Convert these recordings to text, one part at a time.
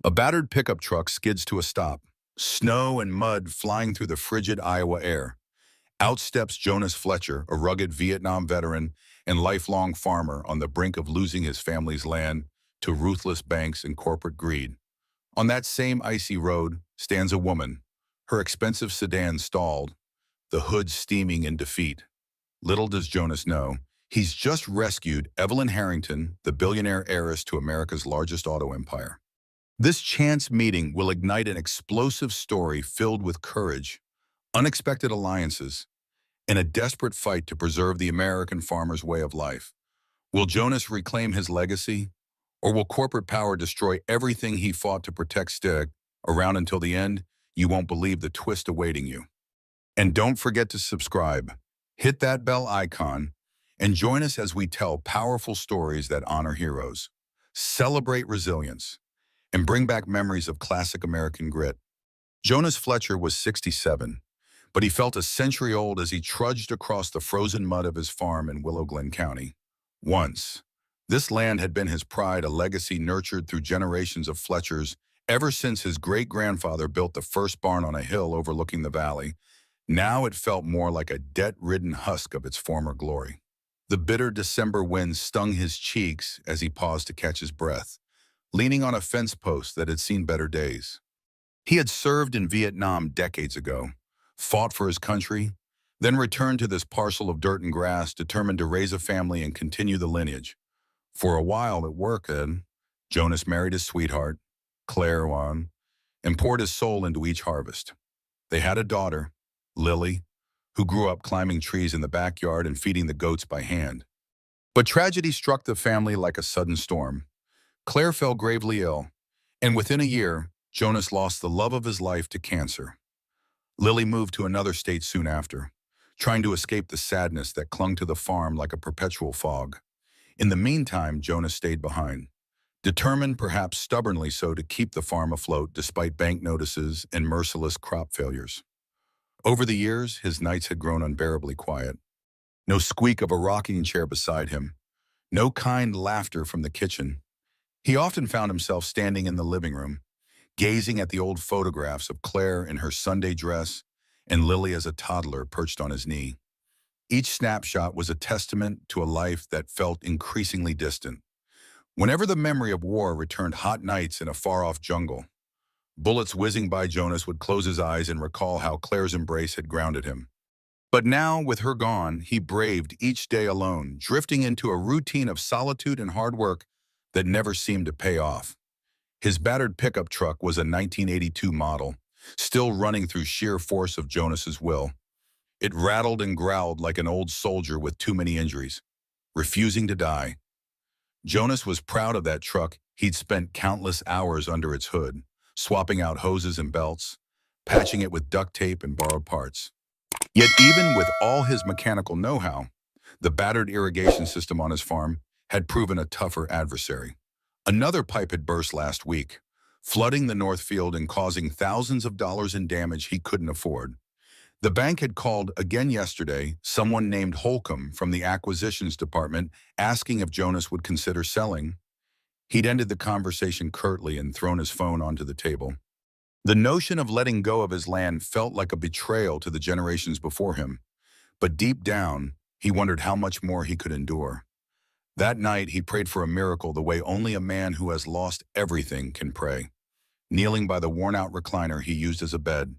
A battered pickup truck skids to a stop, snow and mud flying through the frigid Iowa air. Out steps Jonas Fletcher, a rugged Vietnam veteran and lifelong farmer on the brink of losing his family's land to ruthless banks and corporate greed. On that same icy road stands a woman, her expensive sedan stalled, the hood steaming in defeat. Little does Jonas know, he's just rescued Evelyn Harrington, the billionaire heiress to America's largest auto empire. This chance meeting will ignite an explosive story filled with courage, unexpected alliances, and a desperate fight to preserve the American farmer's way of life. Will Jonas reclaim his legacy, or will corporate power destroy everything he fought to protect? Stick around until the end. You won't believe the twist awaiting you. And don't forget to subscribe, hit that bell icon, and join us as we tell powerful stories that honor heroes, celebrate resilience, and bring back memories of classic American grit. Jonas Fletcher was 67, but he felt a century old as he trudged across the frozen mud of his farm in Willow Glen County. Once, this land had been his pride, a legacy nurtured through generations of Fletchers ever since his great-grandfather built the first barn on a hill overlooking the valley. Now it felt more like a debt-ridden husk of its former glory. The bitter December wind stung his cheeks as he paused to catch his breath, leaning on a fence post that had seen better days. He had served in Vietnam decades ago, fought for his country, then returned to this parcel of dirt and grass, determined to raise a family and continue the lineage. For a while at work, Jonas married his sweetheart, Claire, and poured his soul into each harvest. They had a daughter, Lily, who grew up climbing trees in the backyard and feeding the goats by hand. But tragedy struck the family like a sudden storm. Claire fell gravely ill, and within a year, Jonas lost the love of his life to cancer. Lily moved to another state soon after, trying to escape the sadness that clung to the farm like a perpetual fog. In the meantime, Jonas stayed behind, determined, perhaps stubbornly so, to keep the farm afloat despite bank notices and merciless crop failures. Over the years, his nights had grown unbearably quiet. No squeak of a rocking chair beside him, no kind laughter from the kitchen. He often found himself standing in the living room, gazing at the old photographs of Claire in her Sunday dress and Lily as a toddler perched on his knee. Each snapshot was a testament to a life that felt increasingly distant. Whenever the memory of war returned, hot nights in a far-off jungle, bullets whizzing by, Jonas would close his eyes and recall how Claire's embrace had grounded him. But now, with her gone, he braved each day alone, drifting into a routine of solitude and hard work that never seemed to pay off. His battered pickup truck was a 1982 model, still running through sheer force of Jonas's will. It rattled and growled like an old soldier with too many injuries, refusing to die. Jonas was proud of that truck. He'd spent countless hours under its hood, swapping out hoses and belts, patching it with duct tape and borrowed parts. Yet even with all his mechanical know-how, the battered irrigation system on his farm had proven a tougher adversary. Another pipe had burst last week, flooding the north field and causing thousands of dollars in damage he couldn't afford. The bank had called again yesterday, someone named Holcomb from the acquisitions department, asking if Jonas would consider selling. He'd ended the conversation curtly and thrown his phone onto the table. The notion of letting go of his land felt like a betrayal to the generations before him, but deep down, he wondered how much more he could endure. That night, he prayed for a miracle the way only a man who has lost everything can pray. Kneeling by the worn-out recliner he used as a bed,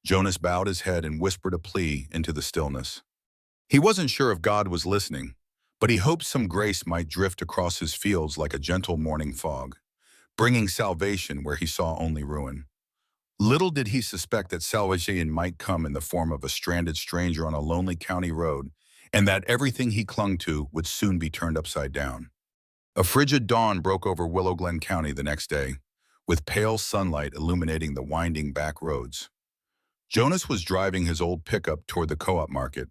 Jonas bowed his head and whispered a plea into the stillness. He wasn't sure if God was listening, but he hoped some grace might drift across his fields like a gentle morning fog, bringing salvation where he saw only ruin. Little did he suspect that salvation might come in the form of a stranded stranger on a lonely county road, and that everything he clung to would soon be turned upside down. A frigid dawn broke over Willow Glen County the next day, with pale sunlight illuminating the winding back roads. Jonas was driving his old pickup toward the co-op market,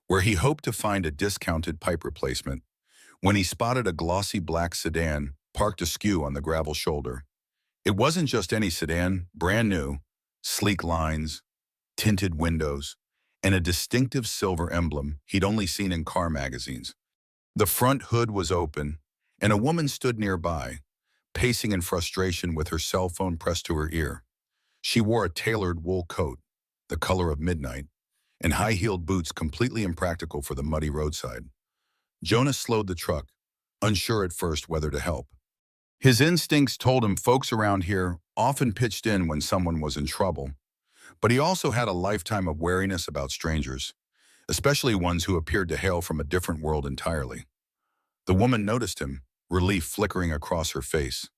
where he hoped to find a discounted pipe replacement, when he spotted a glossy black sedan parked askew on the gravel shoulder. It wasn't just any sedan, brand new, sleek lines, tinted windows, and a distinctive silver emblem he'd only seen in car magazines. The front hood was open, and a woman stood nearby, pacing in frustration with her cell phone pressed to her ear. She wore a tailored wool coat, the color of midnight, and high-heeled boots completely impractical for the muddy roadside. Jonas slowed the truck, unsure at first whether to help. His instincts told him folks around here often pitched in when someone was in trouble, but he also had a lifetime of wariness about strangers, especially ones who appeared to hail from a different world entirely. The woman noticed him, relief flickering across her face.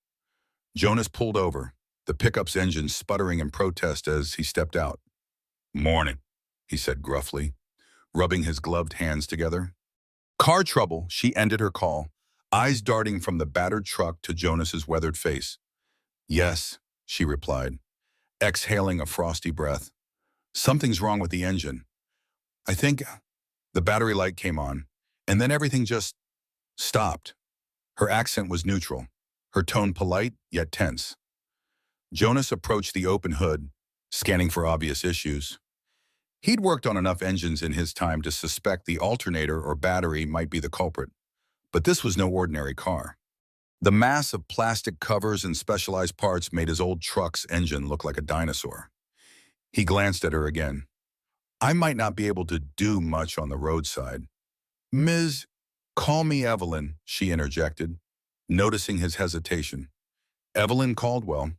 Jonas pulled over, the pickup's engine sputtering in protest as he stepped out. "Morning," he said gruffly, rubbing his gloved hands together. "Car trouble," she ended her call, eyes darting from the battered truck to Jonas's weathered face. "Yes," she replied, exhaling a frosty breath. "Something's wrong with the engine. I think." The battery light came on, and then everything just stopped. Her accent was neutral, her tone polite yet tense. Jonas approached the open hood, scanning for obvious issues. He'd worked on enough engines in his time to suspect the alternator or battery might be the culprit, but this was no ordinary car. The mass of plastic covers and specialized parts made his old truck's engine look like a dinosaur. He glanced at her again. "I might not be able to do much on the roadside." "Ms. Call me Evelyn," she interjected, noticing his hesitation. "Evelyn Caldwell."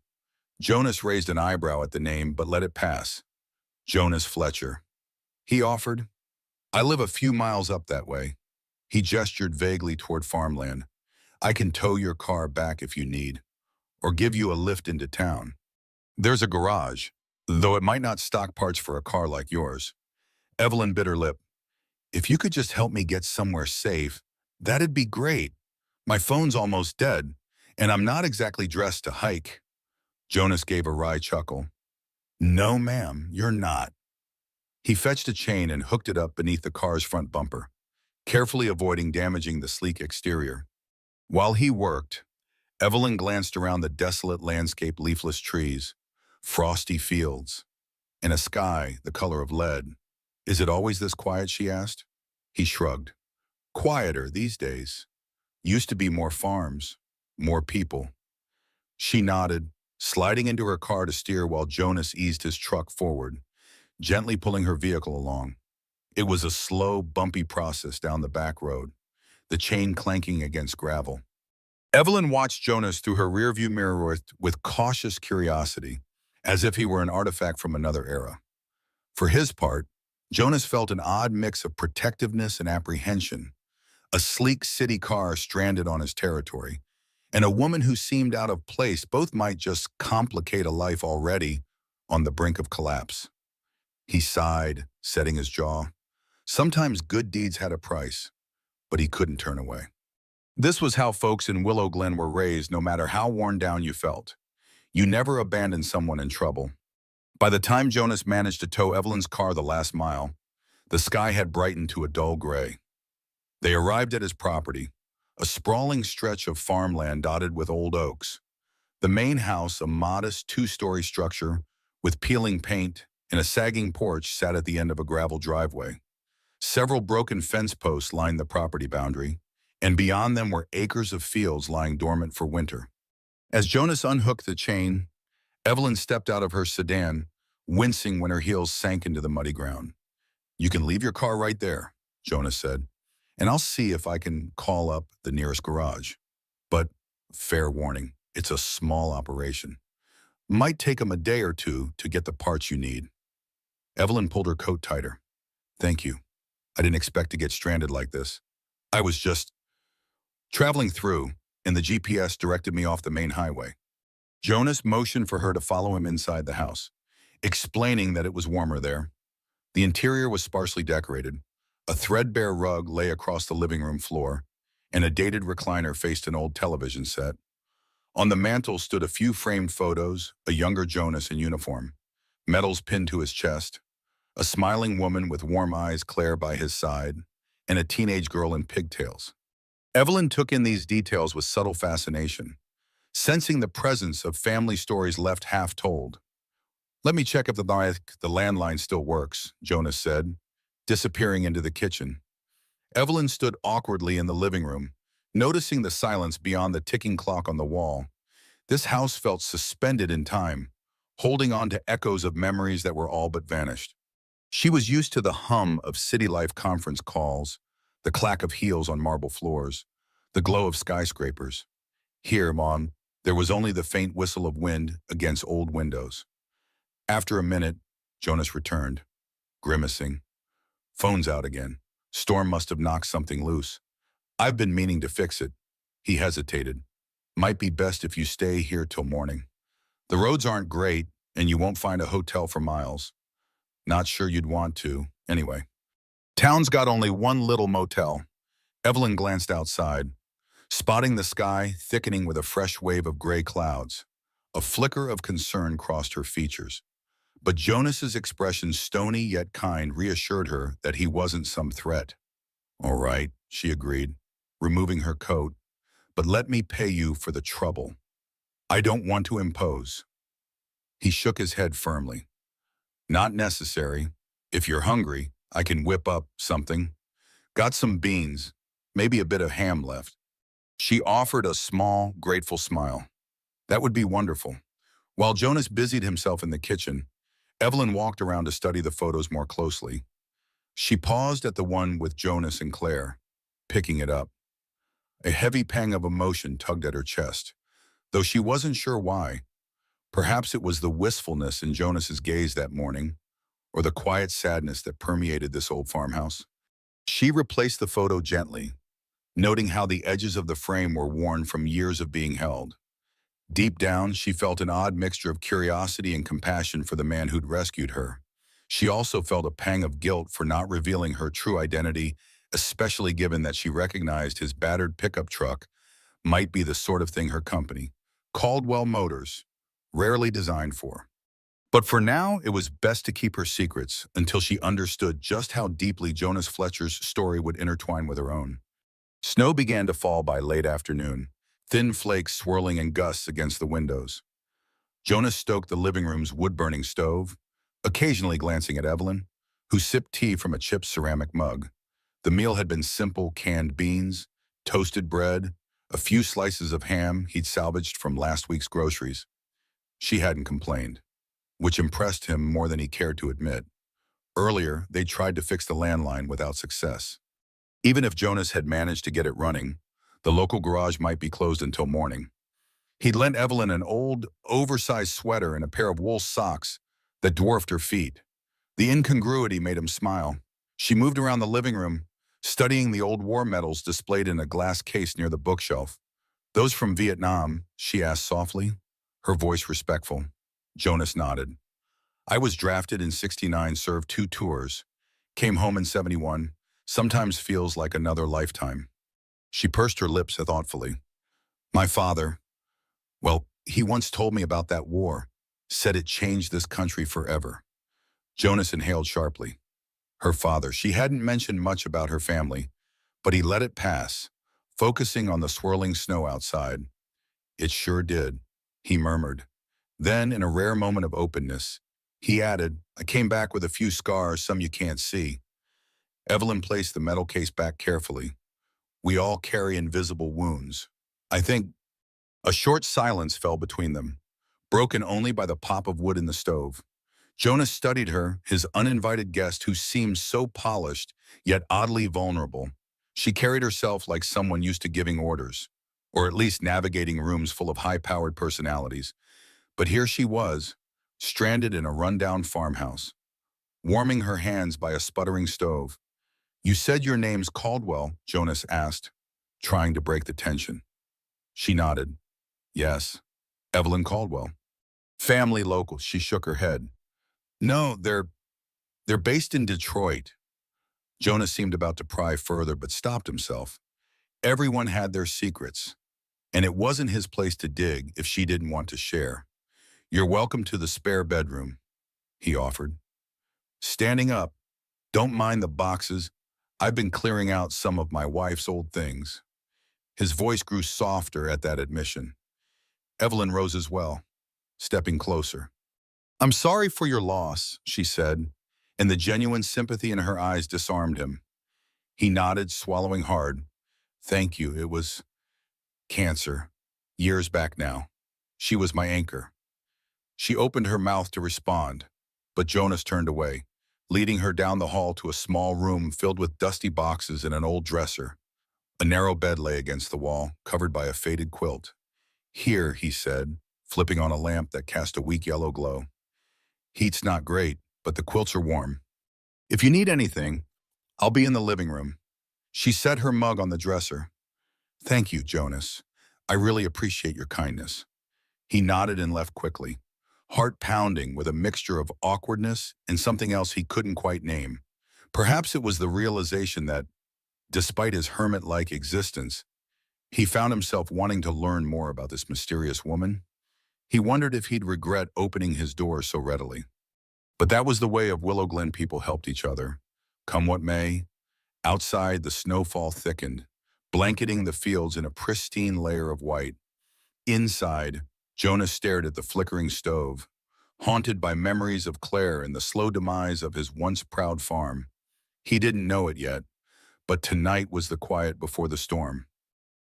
Jonas raised an eyebrow at the name, but let it pass. "Jonas Fletcher." He offered. "I live a few miles up that way." He gestured vaguely toward farmland. "I can tow your car back if you need, or give you a lift into town. There's a garage, though it might not stock parts for a car like yours." Evelyn bit her lip. "If you could just help me get somewhere safe, that'd be great. My phone's almost dead, and I'm not exactly dressed to hike." Jonas gave a wry chuckle. "No, ma'am, you're not." He fetched a chain and hooked it up beneath the car's front bumper, carefully avoiding damaging the sleek exterior. While he worked, Evelyn glanced around the desolate landscape, leafless trees, frosty fields, and a sky the color of lead. "Is it always this quiet?" she asked. He shrugged. "Quieter these days. Used to be more farms, more people." She nodded, sliding into her car to steer while Jonas eased his truck forward, gently pulling her vehicle along. It was a slow, bumpy process down the back road, the chain clanking against gravel. Evelyn watched Jonas through her rearview mirror with cautious curiosity, as if he were an artifact from another era. For his part, Jonas felt an odd mix of protectiveness and apprehension, a sleek city car stranded on his territory, and a woman who seemed out of place. Both might just complicate a life already on the brink of collapse. He sighed, setting his jaw. Sometimes good deeds had a price, but he couldn't turn away. This was how folks in Willow Glen were raised, no matter how worn down you felt. You never abandoned someone in trouble. By the time Jonas managed to tow Evelyn's car the last mile, the sky had brightened to a dull gray. They arrived at his property, a sprawling stretch of farmland dotted with old oaks. The main house, a modest two-story structure with peeling paint and a sagging porch, sat at the end of a gravel driveway. Several broken fence posts lined the property boundary, and beyond them were acres of fields lying dormant for winter. As Jonas unhooked the chain, Evelyn stepped out of her sedan, wincing when her heels sank into the muddy ground. "You can leave your car right there," Jonas said, "and I'll see if I can call up the nearest garage. But, fair warning, it's a small operation. Might take them a day or two to get the parts you need." Evelyn pulled her coat tighter. "Thank you. I didn't expect to get stranded like this. I was just traveling through, and the GPS directed me off the main highway." Jonas motioned for her to follow him inside the house, explaining that it was warmer there. The interior was sparsely decorated. A threadbare rug lay across the living room floor, and a dated recliner faced an old television set. On the mantel stood a few framed photos, a younger Jonas in uniform, medals pinned to his chest, a smiling woman with warm eyes, Claire, by his side, and a teenage girl in pigtails. Evelyn took in these details with subtle fascination, sensing the presence of family stories left half told. "Let me check if the landline still works," Jonas said, disappearing into the kitchen. Evelyn stood awkwardly in the living room, noticing the silence beyond the ticking clock on the wall, This house felt suspended in time, holding on to echoes of memories that were all but vanished. She was used to the hum of city life conference calls, the clack of heels on marble floors, the glow of skyscrapers. Here, Mom, there was only the faint whistle of wind against old windows. After a minute, Jonas returned, grimacing. Phone's out again. Storm must have knocked something loose. I've been meaning to fix it. He hesitated. Might be best if you stay here till morning. The roads aren't great, and you won't find a hotel for miles. Not sure you'd want to, anyway. Town's got only one little motel. Evelyn glanced outside, spotting the sky thickening with a fresh wave of gray clouds. A flicker of concern crossed her features. But Jonas's expression, stony yet kind, reassured her that he wasn't some threat. All right, she agreed, removing her coat, but let me pay you for the trouble. I don't want to impose. He shook his head firmly. Not necessary. If you're hungry, I can whip up something. Got some beans, maybe a bit of ham left. She offered a small, grateful smile. That would be wonderful. While Jonas busied himself in the kitchen, Evelyn walked around to study the photos more closely. She paused at the one with Jonas and Claire, picking it up. A heavy pang of emotion tugged at her chest, though she wasn't sure why. Perhaps it was the wistfulness in Jonas's gaze that morning, or the quiet sadness that permeated this old farmhouse. She replaced the photo gently, noting how the edges of the frame were worn from years of being held. Deep down, she felt an odd mixture of curiosity and compassion for the man who'd rescued her. She also felt a pang of guilt for not revealing her true identity, especially given that she recognized his battered pickup truck might be the sort of thing her company, Caldwell Motors, rarely designed for. But for now, it was best to keep her secrets until she understood just how deeply Jonas Fletcher's story would intertwine with her own. Snow began to fall by late afternoon, thin flakes swirling in gusts against the windows. Jonas stoked the living room's wood-burning stove, occasionally glancing at Evelyn, who sipped tea from a chipped ceramic mug. The meal had been simple canned beans, toasted bread, a few slices of ham he'd salvaged from last week's groceries. She hadn't complained, which impressed him more than he cared to admit. Earlier, they tried to fix the landline without success. Even if Jonas had managed to get it running, the local garage might be closed until morning. He'd lent Evelyn an old, oversized sweater and a pair of wool socks that dwarfed her feet. The incongruity made him smile. She moved around the living room, studying the old war medals displayed in a glass case near the bookshelf. Those from Vietnam, she asked softly, her voice respectful. Jonas nodded. I was drafted in '69, served 2 tours, came home in '71, sometimes feels like another lifetime. She pursed her lips thoughtfully. My father, well, he once told me about that war, said it changed this country forever. Jonas inhaled sharply. Her father, she hadn't mentioned much about her family, but he let it pass, focusing on the swirling snow outside. It sure did, he murmured. Then, in a rare moment of openness, he added, I came back with a few scars, some you can't see. Evelyn placed the metal case back carefully. We all carry invisible wounds. I think a short silence fell between them, broken only by the pop of wood in the stove. Jonas studied her, his uninvited guest who seemed so polished, yet oddly vulnerable. She carried herself like someone used to giving orders, or at least navigating rooms full of high-powered personalities. But here she was, stranded in a rundown farmhouse, warming her hands by a sputtering stove. You said your name's Caldwell, Jonas asked, trying to break the tension. She nodded. Yes, Evelyn Caldwell. Family local, she shook her head. No, they're based in Detroit. Jonas seemed about to pry further, but stopped himself. Everyone had their secrets, and it wasn't his place to dig if she didn't want to share. You're welcome to the spare bedroom, he offered. Standing up, don't mind the boxes. I've been clearing out some of my wife's old things. His voice grew softer at that admission. Evelyn rose as well, stepping closer. I'm sorry for your loss, she said, and the genuine sympathy in her eyes disarmed him. He nodded, swallowing hard. Thank you, it was cancer. Years back now. She was my anchor. She opened her mouth to respond, but Jonas turned away, leading her down the hall to a small room filled with dusty boxes and an old dresser. A narrow bed lay against the wall, covered by a faded quilt. Here, he said, flipping on a lamp that cast a weak yellow glow. Heat's not great, but the quilts are warm. If you need anything, I'll be in the living room. She set her mug on the dresser. Thank you, Jonas. I really appreciate your kindness. He nodded and left quickly, heart pounding with a mixture of awkwardness and something else he couldn't quite name. Perhaps it was the realization that, despite his hermit-like existence, he found himself wanting to learn more about this mysterious woman. He wondered if he'd regret opening his door so readily. But that was the way of Willow Glen people helped each other. Come what may, outside the snowfall thickened, blanketing the fields in a pristine layer of white. Inside, Jonas stared at the flickering stove, haunted by memories of Claire and the slow demise of his once proud farm. He didn't know it yet, but tonight was the quiet before the storm.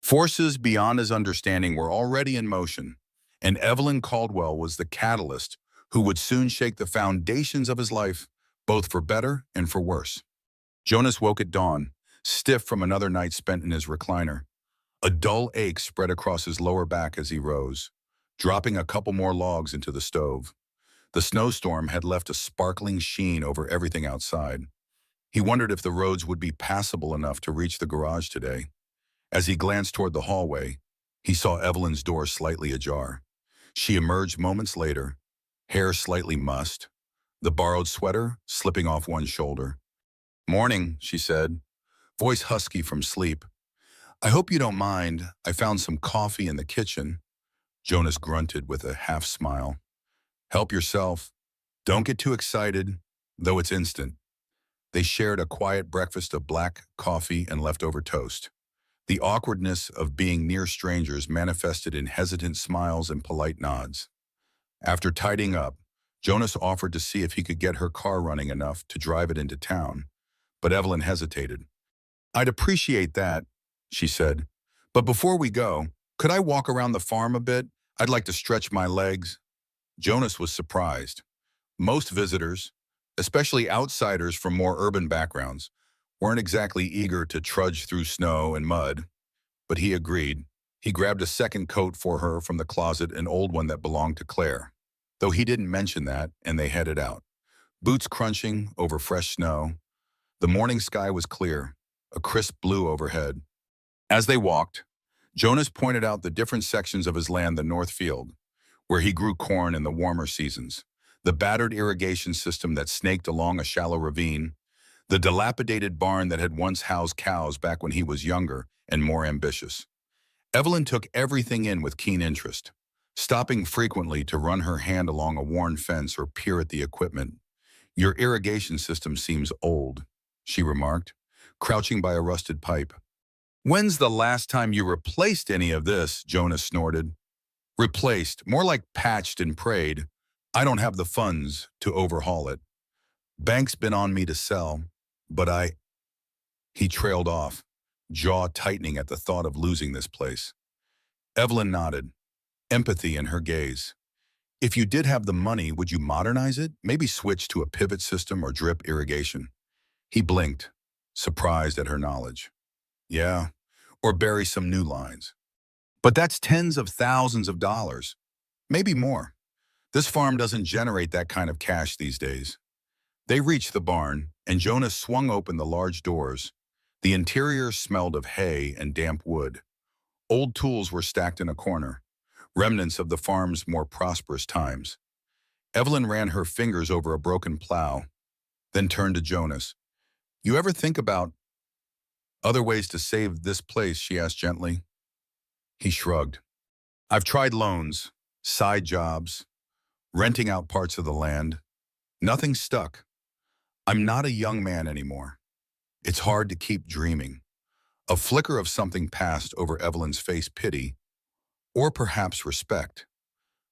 Forces beyond his understanding were already in motion, and Evelyn Caldwell was the catalyst who would soon shake the foundations of his life, both for better and for worse. Jonas woke at dawn, stiff from another night spent in his recliner. A dull ache spread across his lower back as he rose, dropping a couple more logs into the stove. The snowstorm had left a sparkling sheen over everything outside. He wondered if the roads would be passable enough to reach the garage today. As he glanced toward the hallway, he saw Evelyn's door slightly ajar. She emerged moments later, hair slightly mussed, the borrowed sweater slipping off one shoulder. "Morning," she said, voice husky from sleep. "I hope you don't mind. I found some coffee in the kitchen." Jonas grunted with a half smile. "Help yourself. Don't get too excited, though it's instant." They shared a quiet breakfast of black coffee and leftover toast. The awkwardness of being near strangers manifested in hesitant smiles and polite nods. After tidying up, Jonas offered to see if he could get her car running enough to drive it into town, but Evelyn hesitated. "I'd appreciate that," she said. "But before we go, could I walk around the farm a bit? I'd like to stretch my legs." Jonas was surprised. Most visitors, especially outsiders from more urban backgrounds, weren't exactly eager to trudge through snow and mud, but he agreed. He grabbed a second coat for her from the closet, an old one that belonged to Claire, though he didn't mention that, and they headed out. Boots crunching over fresh snow. The morning sky was clear, a crisp blue overhead. As they walked, Jonas pointed out the different sections of his land, the North Field, where he grew corn in the warmer seasons, the battered irrigation system that snaked along a shallow ravine, the dilapidated barn that had once housed cows back when he was younger and more ambitious. Evelyn took everything in with keen interest, stopping frequently to run her hand along a worn fence or peer at the equipment. "Your irrigation system seems old," she remarked, crouching by a rusted pipe. "When's the last time you replaced any of this?" Jonas snorted. "Replaced, more like patched and prayed. I don't have the funds to overhaul it. Bank's been on me to sell, but He trailed off, jaw tightening at the thought of losing this place. Evelyn nodded, empathy in her gaze. "If you did have the money, would you modernize it? Maybe switch to a pivot system or drip irrigation?" He blinked, surprised at her knowledge. "Yeah, or bury some new lines. But that's tens of thousands of dollars, maybe more. This farm doesn't generate that kind of cash these days." They reached the barn, and Jonas swung open the large doors. The interior smelled of hay and damp wood. Old tools were stacked in a corner, remnants of the farm's more prosperous times. Evelyn ran her fingers over a broken plow, then turned to Jonas. "You ever think about other ways to save this place?" she asked gently. He shrugged. "I've tried loans, side jobs, renting out parts of the land. Nothing stuck. I'm not a young man anymore. It's hard to keep dreaming." A flicker of something passed over Evelyn's face, pity, or perhaps respect.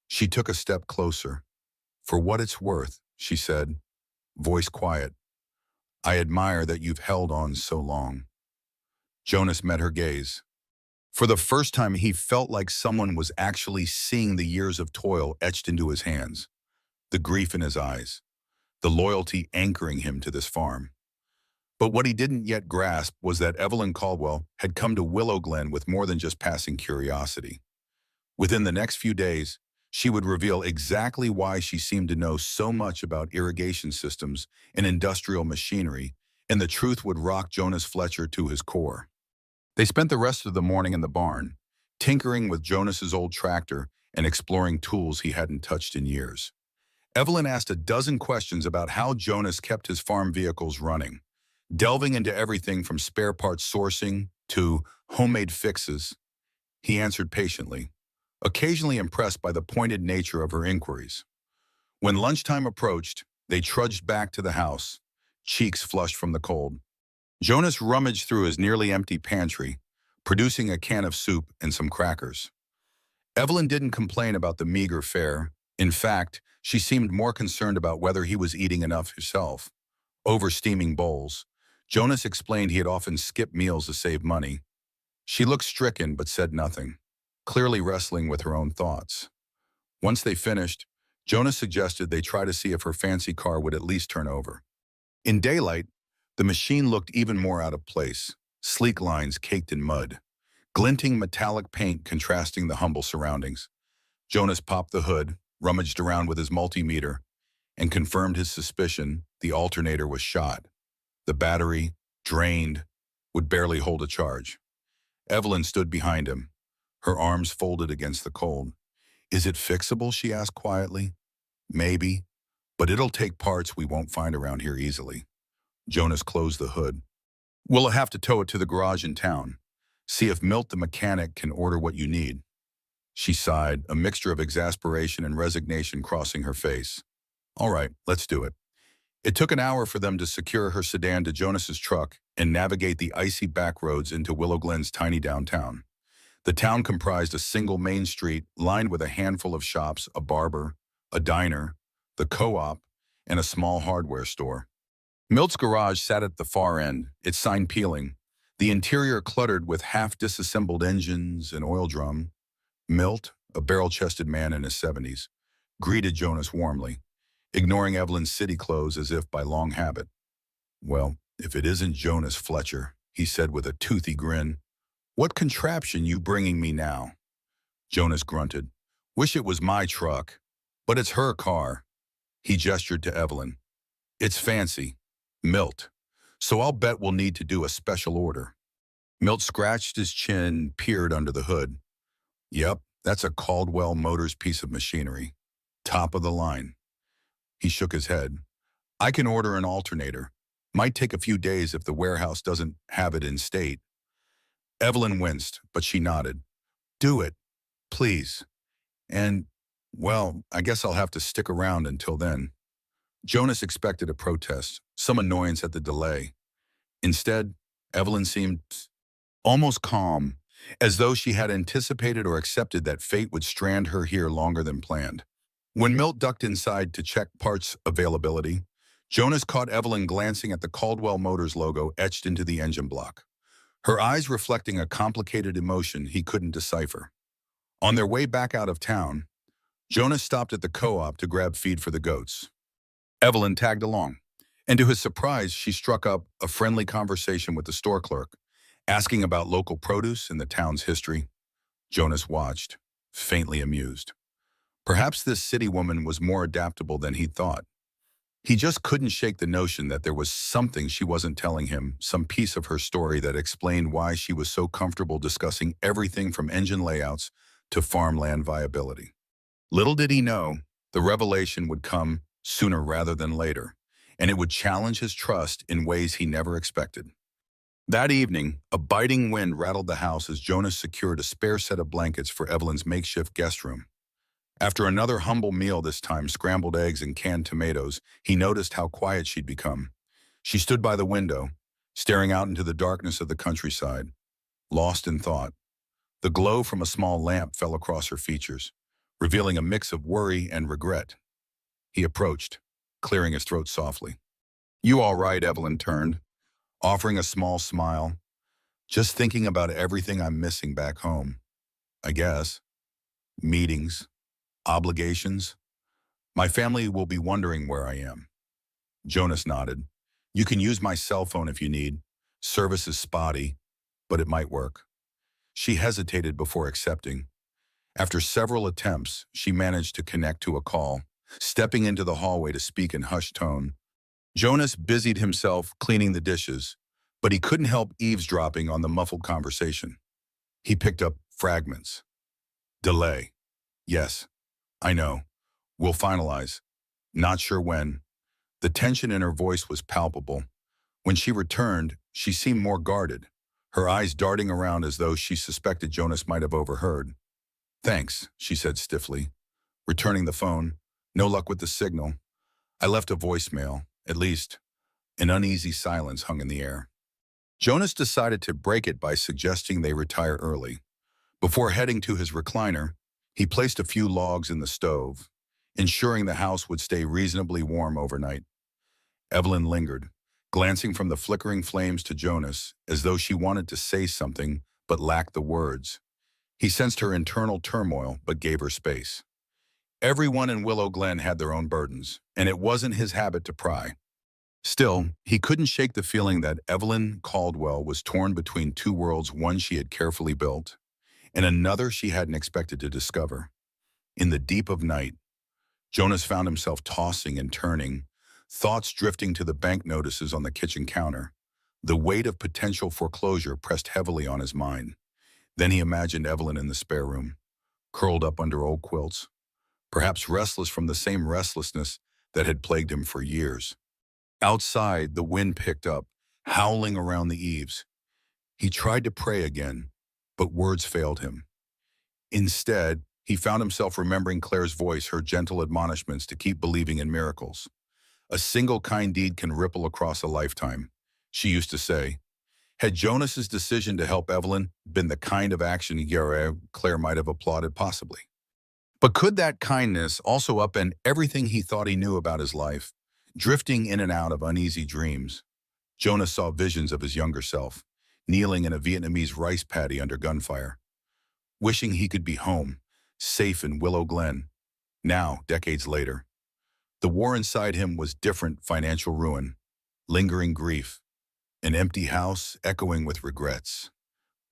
She took a step closer. "For what it's worth," she said, voice quiet, "I admire that you've held on so long." Jonas met her gaze. For the first time, he felt like someone was actually seeing the years of toil etched into his hands, the grief in his eyes, the loyalty anchoring him to this farm. But what he didn't yet grasp was that Evelyn Caldwell had come to Willow Glen with more than just passing curiosity. Within the next few days, she would reveal exactly why she seemed to know so much about irrigation systems and industrial machinery, and the truth would rock Jonas Fletcher to his core. They spent the rest of the morning in the barn, tinkering with Jonas's old tractor and exploring tools he hadn't touched in years. Evelyn asked a dozen questions about how Jonas kept his farm vehicles running, delving into everything from spare parts sourcing to homemade fixes. He answered patiently, occasionally impressed by the pointed nature of her inquiries. When lunchtime approached, they trudged back to the house, cheeks flushed from the cold. Jonas rummaged through his nearly empty pantry, producing a can of soup and some crackers. Evelyn didn't complain about the meager fare. In fact, she seemed more concerned about whether he was eating enough herself. Over steaming bowls, Jonas explained he had often skipped meals to save money. She looked stricken but said nothing, clearly wrestling with her own thoughts. Once they finished, Jonas suggested they try to see if her fancy car would at least turn over. In daylight, the machine looked even more out of place, sleek lines caked in mud, glinting metallic paint contrasting the humble surroundings. Jonas popped the hood, rummaged around with his multimeter, and confirmed his suspicion the alternator was shot. The battery, drained, would barely hold a charge. Evelyn stood behind him, her arms folded against the cold. "Is it fixable?" she asked quietly. "Maybe, but it'll take parts we won't find around here easily." Jonas closed the hood. "We'll have to tow it to the garage in town. See if Milt the mechanic can order what you need." She sighed, a mixture of exasperation and resignation crossing her face. "All right, let's do it." It took an hour for them to secure her sedan to Jonas's truck and navigate the icy back roads into Willow Glen's tiny downtown. The town comprised a single main street lined with a handful of shops, a barber, a diner, the co-op, and a small hardware store. Milt's garage sat at the far end, its sign peeling, the interior cluttered with half-disassembled engines and oil drum. Milt, a barrel-chested man in his 70s, greeted Jonas warmly, ignoring Evelyn's city clothes as if by long habit. "Well, if it isn't Jonas Fletcher," he said with a toothy grin. "What contraption you bringing me now?" Jonas grunted. "Wish it was my truck, but it's her car." He gestured to Evelyn. "It's fancy. Milt. So I'll bet we'll need to do a special order." Milt scratched his chin, peered under the hood. "Yep, that's a Caldwell Motors piece of machinery. Top of the line." He shook his head. "I can order an alternator. Might take a few days if the warehouse doesn't have it in state." Evelyn winced, but she nodded. "Do it, please. And, well, I guess I'll have to stick around until then." Jonas expected a protest, some annoyance at the delay. Instead, Evelyn seemed almost calm, as though she had anticipated or accepted that fate would strand her here longer than planned. When Milt ducked inside to check parts availability, Jonas caught Evelyn glancing at the Caldwell Motors logo etched into the engine block, her eyes reflecting a complicated emotion he couldn't decipher. On their way back out of town, Jonas stopped at the co-op to grab feed for the goats. Evelyn tagged along, and to his surprise, she struck up a friendly conversation with the store clerk, asking about local produce and the town's history. Jonas watched, faintly amused. Perhaps this city woman was more adaptable than he thought. He just couldn't shake the notion that there was something she wasn't telling him, some piece of her story that explained why she was so comfortable discussing everything from engine layouts to farmland viability. Little did he know, the revelation would come sooner rather than later, and it would challenge his trust in ways he never expected. That evening, a biting wind rattled the house as Jonas secured a spare set of blankets for Evelyn's makeshift guest room. After another humble meal, this time scrambled eggs and canned tomatoes, he noticed how quiet she'd become. She stood by the window, staring out into the darkness of the countryside, lost in thought. The glow from a small lamp fell across her features, revealing a mix of worry and regret. He approached, clearing his throat softly. "You all right?" Evelyn turned, offering a small smile. Just thinking about everything I'm missing back home, I guess. Meetings, obligations. My family will be wondering where I am. Jonas nodded. You can use my cell phone if you need. Service is spotty, but it might work. She hesitated before accepting. After several attempts, she managed to connect to a call, stepping into the hallway to speak in hushed tone. Jonas busied himself cleaning the dishes, but he couldn't help eavesdropping on the muffled conversation. He picked up fragments. Delay. Yes, I know. We'll finalize. Not sure when. The tension in her voice was palpable. When she returned, she seemed more guarded, her eyes darting around as though she suspected Jonas might have overheard. Thanks, she said stiffly. Returning the phone. No luck with the signal. I left a voicemail, at least. An uneasy silence hung in the air. Jonas decided to break it by suggesting they retire early. Before heading to his recliner, he placed a few logs in the stove, ensuring the house would stay reasonably warm overnight. Evelyn lingered, glancing from the flickering flames to Jonas as though she wanted to say something but lacked the words. He sensed her internal turmoil but gave her space. Everyone in Willow Glen had their own burdens, and it wasn't his habit to pry. Still, he couldn't shake the feeling that Evelyn Caldwell was torn between two worlds, one she had carefully built, and another she hadn't expected to discover. In the deep of night, Jonas found himself tossing and turning, thoughts drifting to the bank notices on the kitchen counter. The weight of potential foreclosure pressed heavily on his mind. Then he imagined Evelyn in the spare room, curled up under old quilts, perhaps restless from the same restlessness that had plagued him for years. Outside, the wind picked up, howling around the eaves. He tried to pray again, but words failed him. Instead, he found himself remembering Claire's voice, her gentle admonishments to keep believing in miracles. A single kind deed can ripple across a lifetime, she used to say. Had Jonas's decision to help Evelyn been the kind of action Claire might have applauded? Possibly. But could that kindness also upend everything he thought he knew about his life? Drifting in and out of uneasy dreams, Jonas saw visions of his younger self, kneeling in a Vietnamese rice paddy under gunfire, wishing he could be home, safe in Willow Glen. Now, decades later, the war inside him was different: financial ruin, lingering grief, an empty house echoing with regrets.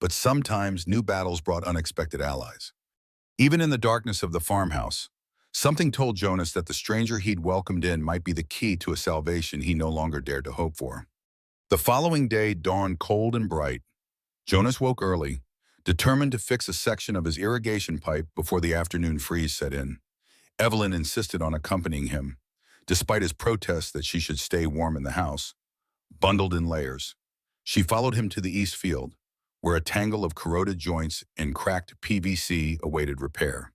But sometimes new battles brought unexpected allies. Even in the darkness of the farmhouse, something told Jonas that the stranger he'd welcomed in might be the key to a salvation he no longer dared to hope for. The following day dawned cold and bright. Jonas woke early, determined to fix a section of his irrigation pipe before the afternoon freeze set in. Evelyn insisted on accompanying him, despite his protests that she should stay warm in the house. Bundled in layers, she followed him to the east field, where a tangle of corroded joints and cracked PVC awaited repair.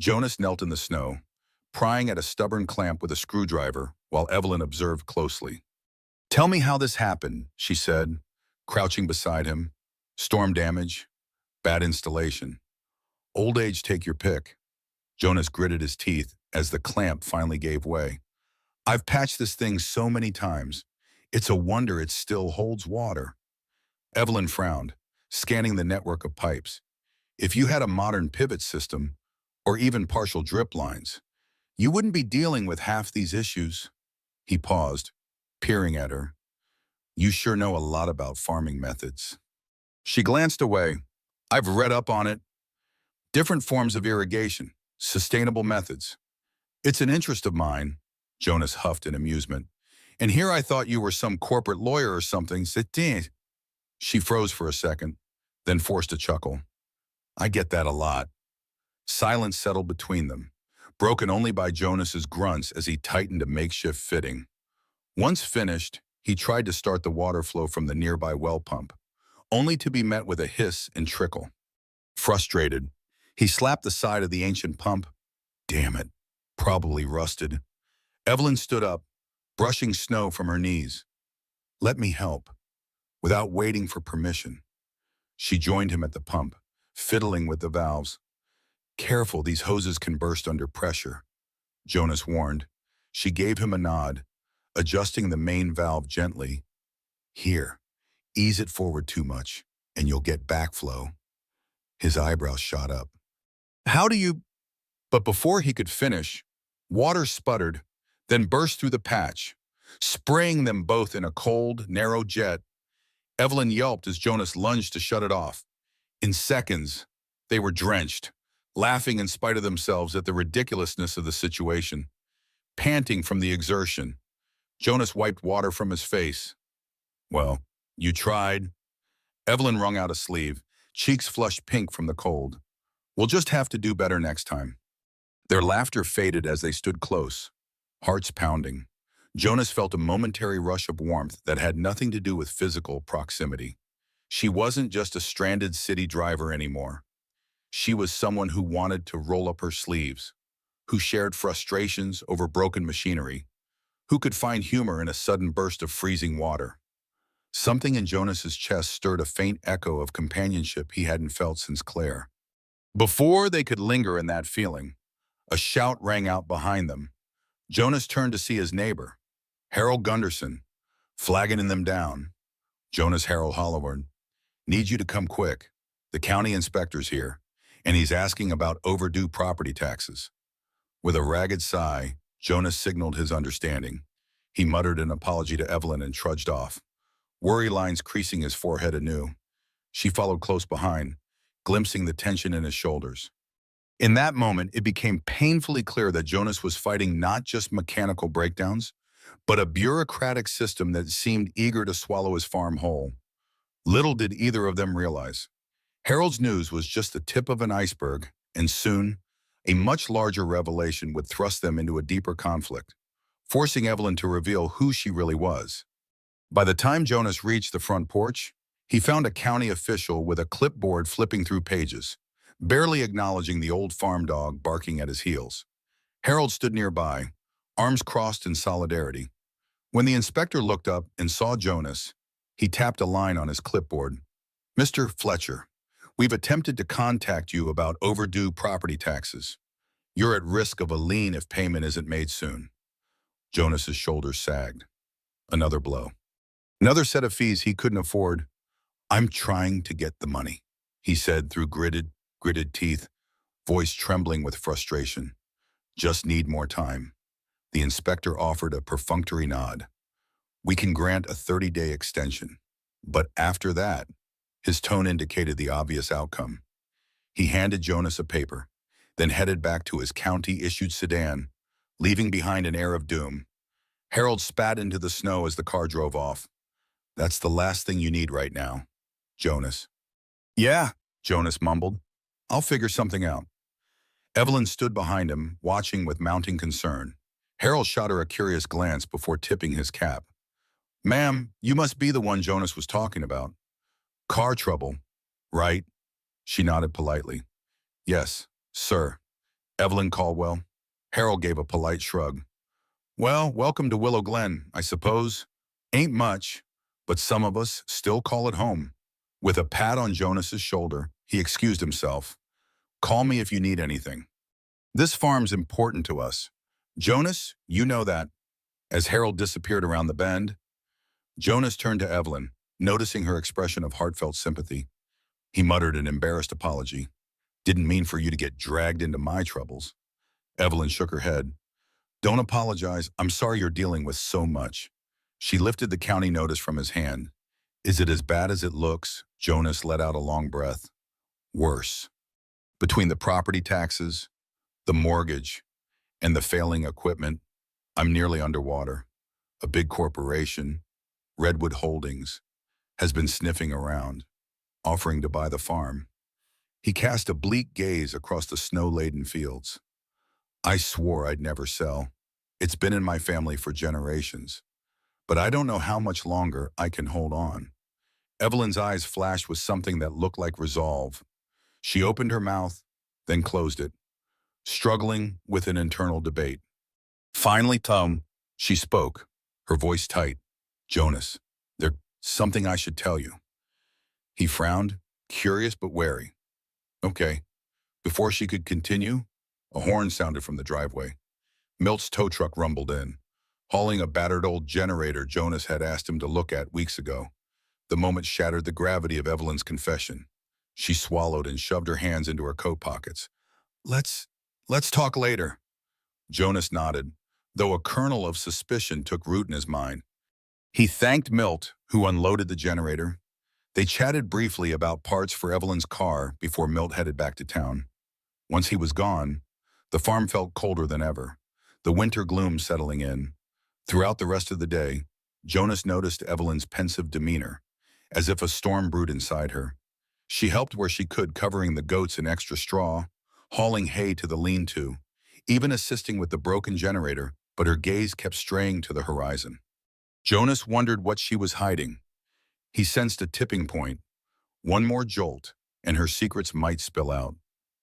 Jonas knelt in the snow, prying at a stubborn clamp with a screwdriver while Evelyn observed closely. Tell me how this happened, she said, crouching beside him. Storm damage, bad installation. Old age, take your pick. Jonas gritted his teeth as the clamp finally gave way. I've patched this thing so many times. It's a wonder it still holds water. Evelyn frowned, scanning the network of pipes. If you had a modern pivot system, or even partial drip lines, you wouldn't be dealing with half these issues. He paused, peering at her. You sure know a lot about farming methods. She glanced away. I've read up on it. Different forms of irrigation, sustainable methods. It's an interest of mine, Jonas huffed in amusement. And here I thought you were some corporate lawyer or something. She froze for a second, then forced a chuckle. I get that a lot. Silence settled between them, broken only by Jonas's grunts as he tightened a makeshift fitting. Once finished, he tried to start the water flow from the nearby well pump, only to be met with a hiss and trickle. Frustrated, he slapped the side of the ancient pump. Damn it, probably rusted. Evelyn stood up, brushing snow from her knees. Let me help. Without waiting for permission, she joined him at the pump, fiddling with the valves. Careful, these hoses can burst under pressure, Jonas warned. She gave him a nod, adjusting the main valve gently. Here, ease it forward too much. and you'll get backflow. His eyebrows shot up. How do you... But before he could finish, water sputtered, then burst through the patch, spraying them both in a cold, narrow jet. Evelyn yelped as Jonas lunged to shut it off. In seconds, they were drenched, laughing in spite of themselves at the ridiculousness of the situation. Panting from the exertion, Jonas wiped water from his face. Well, you tried. Evelyn wrung out a sleeve, cheeks flushed pink from the cold. We'll just have to do better next time. Their laughter faded as they stood close, hearts pounding. Jonas felt a momentary rush of warmth that had nothing to do with physical proximity. She wasn't just a stranded city driver anymore. She was someone who wanted to roll up her sleeves, who shared frustrations over broken machinery, who could find humor in a sudden burst of freezing water. Something in Jonas's chest stirred a faint echo of companionship he hadn't felt since Claire. Before they could linger in that feeling, a shout rang out behind them. Jonas turned to see his neighbor, Harold Gunderson, flagging them down. Jonas Harold Holloward, need you to come quick. The county inspector's here, and he's asking about overdue property taxes. With a ragged sigh, Jonas signaled his understanding. He muttered an apology to Evelyn and trudged off, worry lines creasing his forehead anew. She followed close behind, glimpsing the tension in his shoulders. In that moment, it became painfully clear that Jonas was fighting not just mechanical breakdowns, but a bureaucratic system that seemed eager to swallow his farm whole. Little did either of them realize. Harold's news was just the tip of an iceberg, and soon, a much larger revelation would thrust them into a deeper conflict, forcing Evelyn to reveal who she really was. By the time Jonas reached the front porch, he found a county official with a clipboard flipping through pages, barely acknowledging the old farm dog barking at his heels. Harold stood nearby, arms crossed in solidarity. When the inspector looked up and saw Jonas, he tapped a line on his clipboard. Mr. Fletcher, we've attempted to contact you about overdue property taxes. You're at risk of a lien if payment isn't made soon. Jonas's shoulders sagged. Another blow. Another set of fees he couldn't afford. I'm trying to get the money, he said through gritted teeth, voice trembling with frustration. Just need more time. The inspector offered a perfunctory nod. We can grant a 30-day extension. But after that, his tone indicated the obvious outcome. He handed Jonas a paper, then headed back to his county-issued sedan, leaving behind an air of doom. Harold spat into the snow as the car drove off. That's the last thing you need right now, Jonas. Yeah, Jonas mumbled. I'll figure something out. Evelyn stood behind him, watching with mounting concern. Harold shot her a curious glance before tipping his cap. Ma'am, you must be the one Jonas was talking about. Car trouble, right? She nodded politely. Yes, sir. Evelyn Caldwell. Harold gave a polite shrug. Well, welcome to Willow Glen, I suppose. Ain't much, but some of us still call it home. With a pat on Jonas's shoulder, he excused himself. Call me if you need anything. This farm's important to us. Jonas, you know that. As Harold disappeared around the bend, Jonas turned to Evelyn, noticing her expression of heartfelt sympathy. He muttered an embarrassed apology. Didn't mean for you to get dragged into my troubles. Evelyn shook her head. Don't apologize. I'm sorry you're dealing with so much. She lifted the county notice from his hand. Is it as bad as it looks? Jonas let out a long breath. Worse. Between the property taxes, the mortgage, and the failing equipment, I'm nearly underwater. A big corporation, Redwood Holdings, has been sniffing around, offering to buy the farm. He cast a bleak gaze across the snow-laden fields. I swore I'd never sell. It's been in my family for generations. But I don't know how much longer I can hold on. Evelyn's eyes flashed with something that looked like resolve. She opened her mouth, then closed it, struggling with an internal debate. Finally, Tom, she spoke, her voice tight. Jonas, there's something I should tell you. He frowned, curious but wary. Okay. Before she could continue, a horn sounded from the driveway. Milt's tow truck rumbled in, hauling a battered old generator Jonas had asked him to look at weeks ago. The moment shattered the gravity of Evelyn's confession. She swallowed and shoved her hands into her coat pockets. Let's, let's talk later. Jonas nodded, though a kernel of suspicion took root in his mind. He thanked Milt, who unloaded the generator. They chatted briefly about parts for Evelyn's car before Milt headed back to town. Once he was gone, the farm felt colder than ever, the winter gloom settling in. Throughout the rest of the day, Jonas noticed Evelyn's pensive demeanor, as if a storm brewed inside her. She helped where she could, covering the goats in extra straw, hauling hay to the lean-to, even assisting with the broken generator, but her gaze kept straying to the horizon. Jonas wondered what she was hiding. He sensed a tipping point. One more jolt, and her secrets might spill out,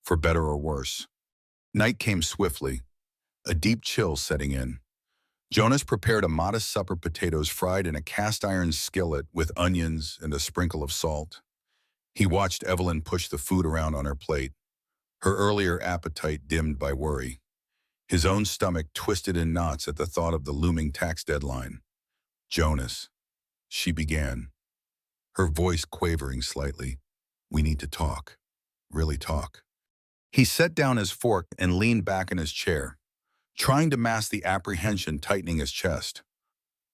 for better or worse. Night came swiftly, a deep chill setting in. Jonas prepared a modest supper: potatoes fried in a cast-iron skillet with onions and a sprinkle of salt. He watched Evelyn push the food around on her plate, her earlier appetite dimmed by worry. His own stomach twisted in knots at the thought of the looming tax deadline. Jonas, she began, her voice quavering slightly. We need to talk. Really talk. He set down his fork and leaned back in his chair, trying to mask the apprehension tightening his chest.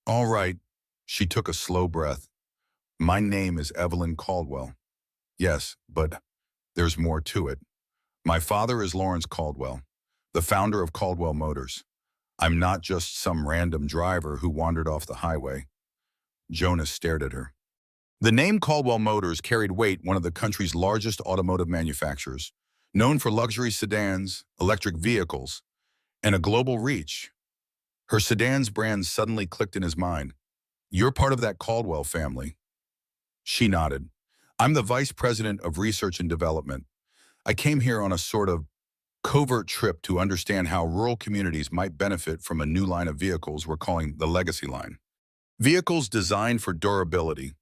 All right, she took a slow breath. My name is Evelyn Caldwell. Yes, but there's more to it. My father is Lawrence Caldwell, the founder of Caldwell Motors. I'm not just some random driver who wandered off the highway. Jonas stared at her. The name Caldwell Motors carried weight, one of the country's largest automotive manufacturers, known for luxury sedans, electric vehicles, and a global reach. Her sedan's brand suddenly clicked in his mind. You're part of that Caldwell family. She nodded. I'm the vice president of research and development. I came here on a sort of covert trip to understand how rural communities might benefit from a new line of vehicles we're calling the Legacy line. Vehicles designed for durability,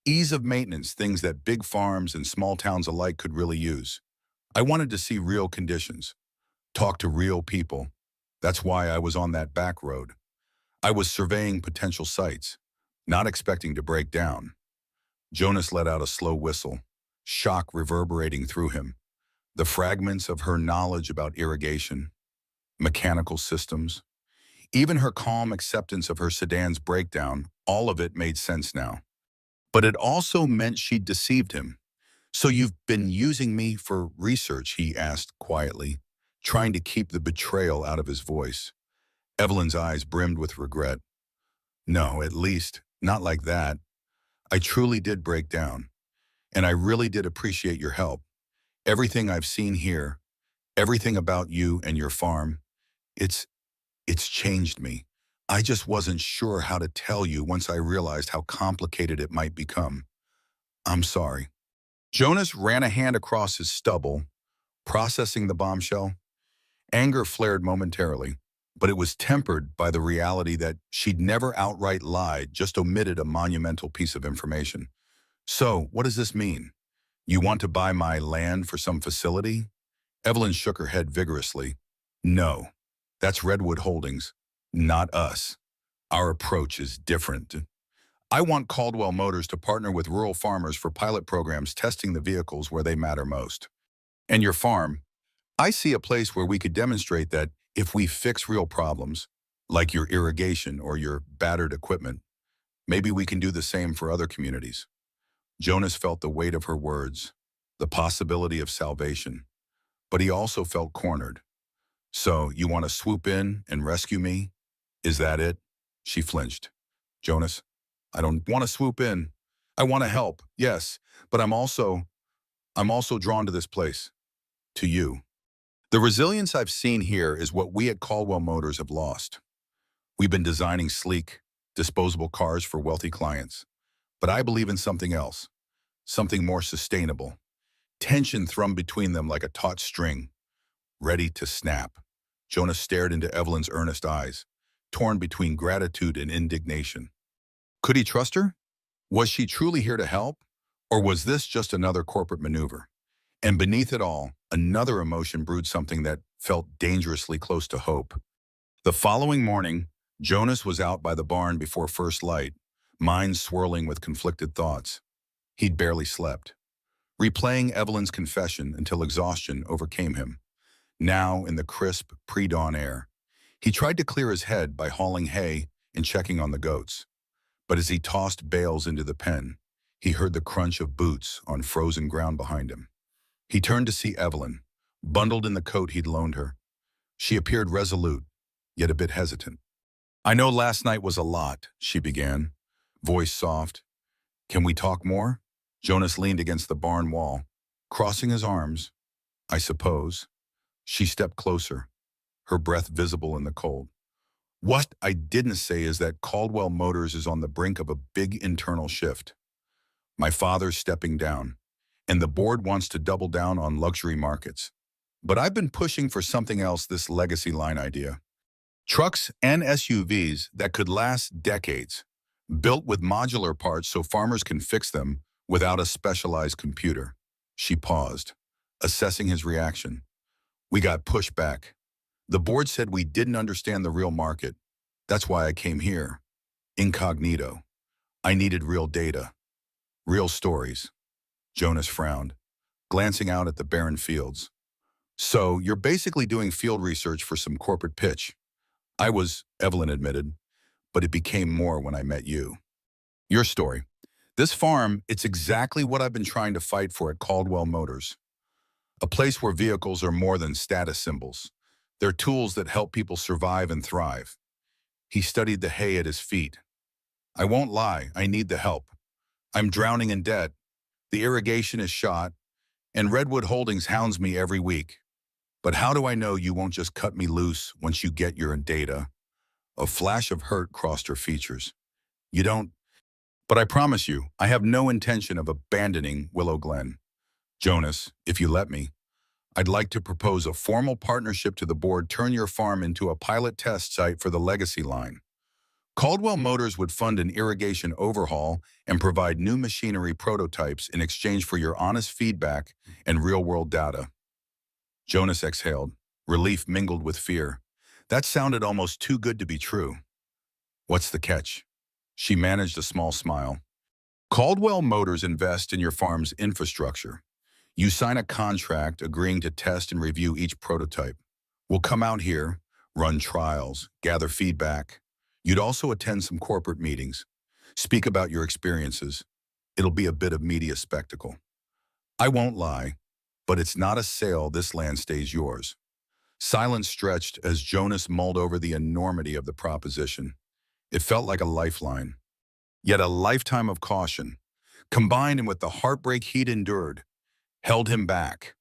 ease of maintenance, things that big farms and small towns alike could really use. I wanted to see real conditions, talk to real people. That's why I was on that back road. I was surveying potential sites, not expecting to break down. Jonas let out a slow whistle, shock reverberating through him. The fragments of her knowledge about irrigation, mechanical systems, even her calm acceptance of her sedan's breakdown, all of it made sense now. But it also meant she'd deceived him. So you've been using me for research, he asked quietly, trying to keep the betrayal out of his voice. Evelyn's eyes brimmed with regret. No, at least, not like that. I truly did break down, and I really did appreciate your help. Everything I've seen here, everything about you and your farm, it's changed me. I just wasn't sure how to tell you once I realized how complicated it might become. I'm sorry. Jonas ran a hand across his stubble, processing the bombshell. Anger flared momentarily, but it was tempered by the reality that she'd never outright lied, just omitted a monumental piece of information. So, what does this mean? You want to buy my land for some facility? Evelyn shook her head vigorously. No, that's Redwood Holdings, not us. Our approach is different. I want Caldwell Motors to partner with rural farmers for pilot programs testing the vehicles where they matter most. And your farm, I see a place where we could demonstrate that if we fix real problems, like your irrigation or your battered equipment, maybe we can do the same for other communities. Jonas felt the weight of her words, the possibility of salvation, but he also felt cornered. So, you want to swoop in and rescue me? Is that it? She flinched. Jonas, I don't want to swoop in. I want to help, yes, but I'm also drawn to this place, to you. The resilience I've seen here is what we at Caldwell Motors have lost. We've been designing sleek, disposable cars for wealthy clients, but I believe in something else, something more sustainable. Tension thrummed between them like a taut string, ready to snap. Jonas stared into Evelyn's earnest eyes, torn between gratitude and indignation. Could he trust her? Was she truly here to help? Or was this just another corporate maneuver? And beneath it all, another emotion brewed, something that felt dangerously close to hope. The following morning, Jonas was out by the barn before first light, mind swirling with conflicted thoughts. He'd barely slept, replaying Evelyn's confession until exhaustion overcame him. Now, in the crisp, pre-dawn air, he tried to clear his head by hauling hay and checking on the goats. But as he tossed bales into the pen, he heard the crunch of boots on frozen ground behind him. He turned to see Evelyn, bundled in the coat he'd loaned her. She appeared resolute, yet a bit hesitant. "I know last night was a lot," she began, voice soft. "Can we talk more?" Jonas leaned against the barn wall, crossing his arms. "I suppose." She stepped closer, her breath visible in the cold. "What I didn't say is that Caldwell Motors is on the brink of a big internal shift. My father's stepping down, and the board wants to double down on luxury markets. But I've been pushing for something else, this legacy line idea. Trucks and SUVs that could last decades, built with modular parts so farmers can fix them without a specialized computer." She paused, assessing his reaction. "We got pushed back. The board said we didn't understand the real market. That's why I came here. Incognito. I needed real data. Real stories." Jonas frowned, glancing out at the barren fields. "So you're basically doing field research for some corporate pitch." "I was," Evelyn admitted, "but it became more when I met you." "Your story. This farm, it's exactly what I've been trying to fight for at Caldwell Motors. A place where vehicles are more than status symbols. They're tools that help people survive and thrive." He studied the hay at his feet. "I won't lie, I need the help. I'm drowning in debt. The irrigation is shot, and Redwood Holdings hounds me every week. But how do I know you won't just cut me loose once you get your data?" A flash of hurt crossed her features. "You don't. But I promise you, I have no intention of abandoning Willow Glen. Jonas, if you let me, I'd like to propose a formal partnership to the board, turn your farm into a pilot test site for the legacy line. Caldwell Motors would fund an irrigation overhaul and provide new machinery prototypes in exchange for your honest feedback and real-world data." Jonas exhaled, relief mingled with fear. That sounded almost too good to be true. "What's the catch?" She managed a small smile. "Caldwell Motors invest in your farm's infrastructure. You sign a contract agreeing to test and review each prototype. We'll come out here, run trials, gather feedback. You'd also attend some corporate meetings, speak about your experiences. It'll be a bit of media spectacle. I won't lie, but it's not a sale. This land stays yours." Silence stretched as Jonas mulled over the enormity of the proposition. It felt like a lifeline, yet a lifetime of caution, combined with the heartbreak he'd endured, held him back.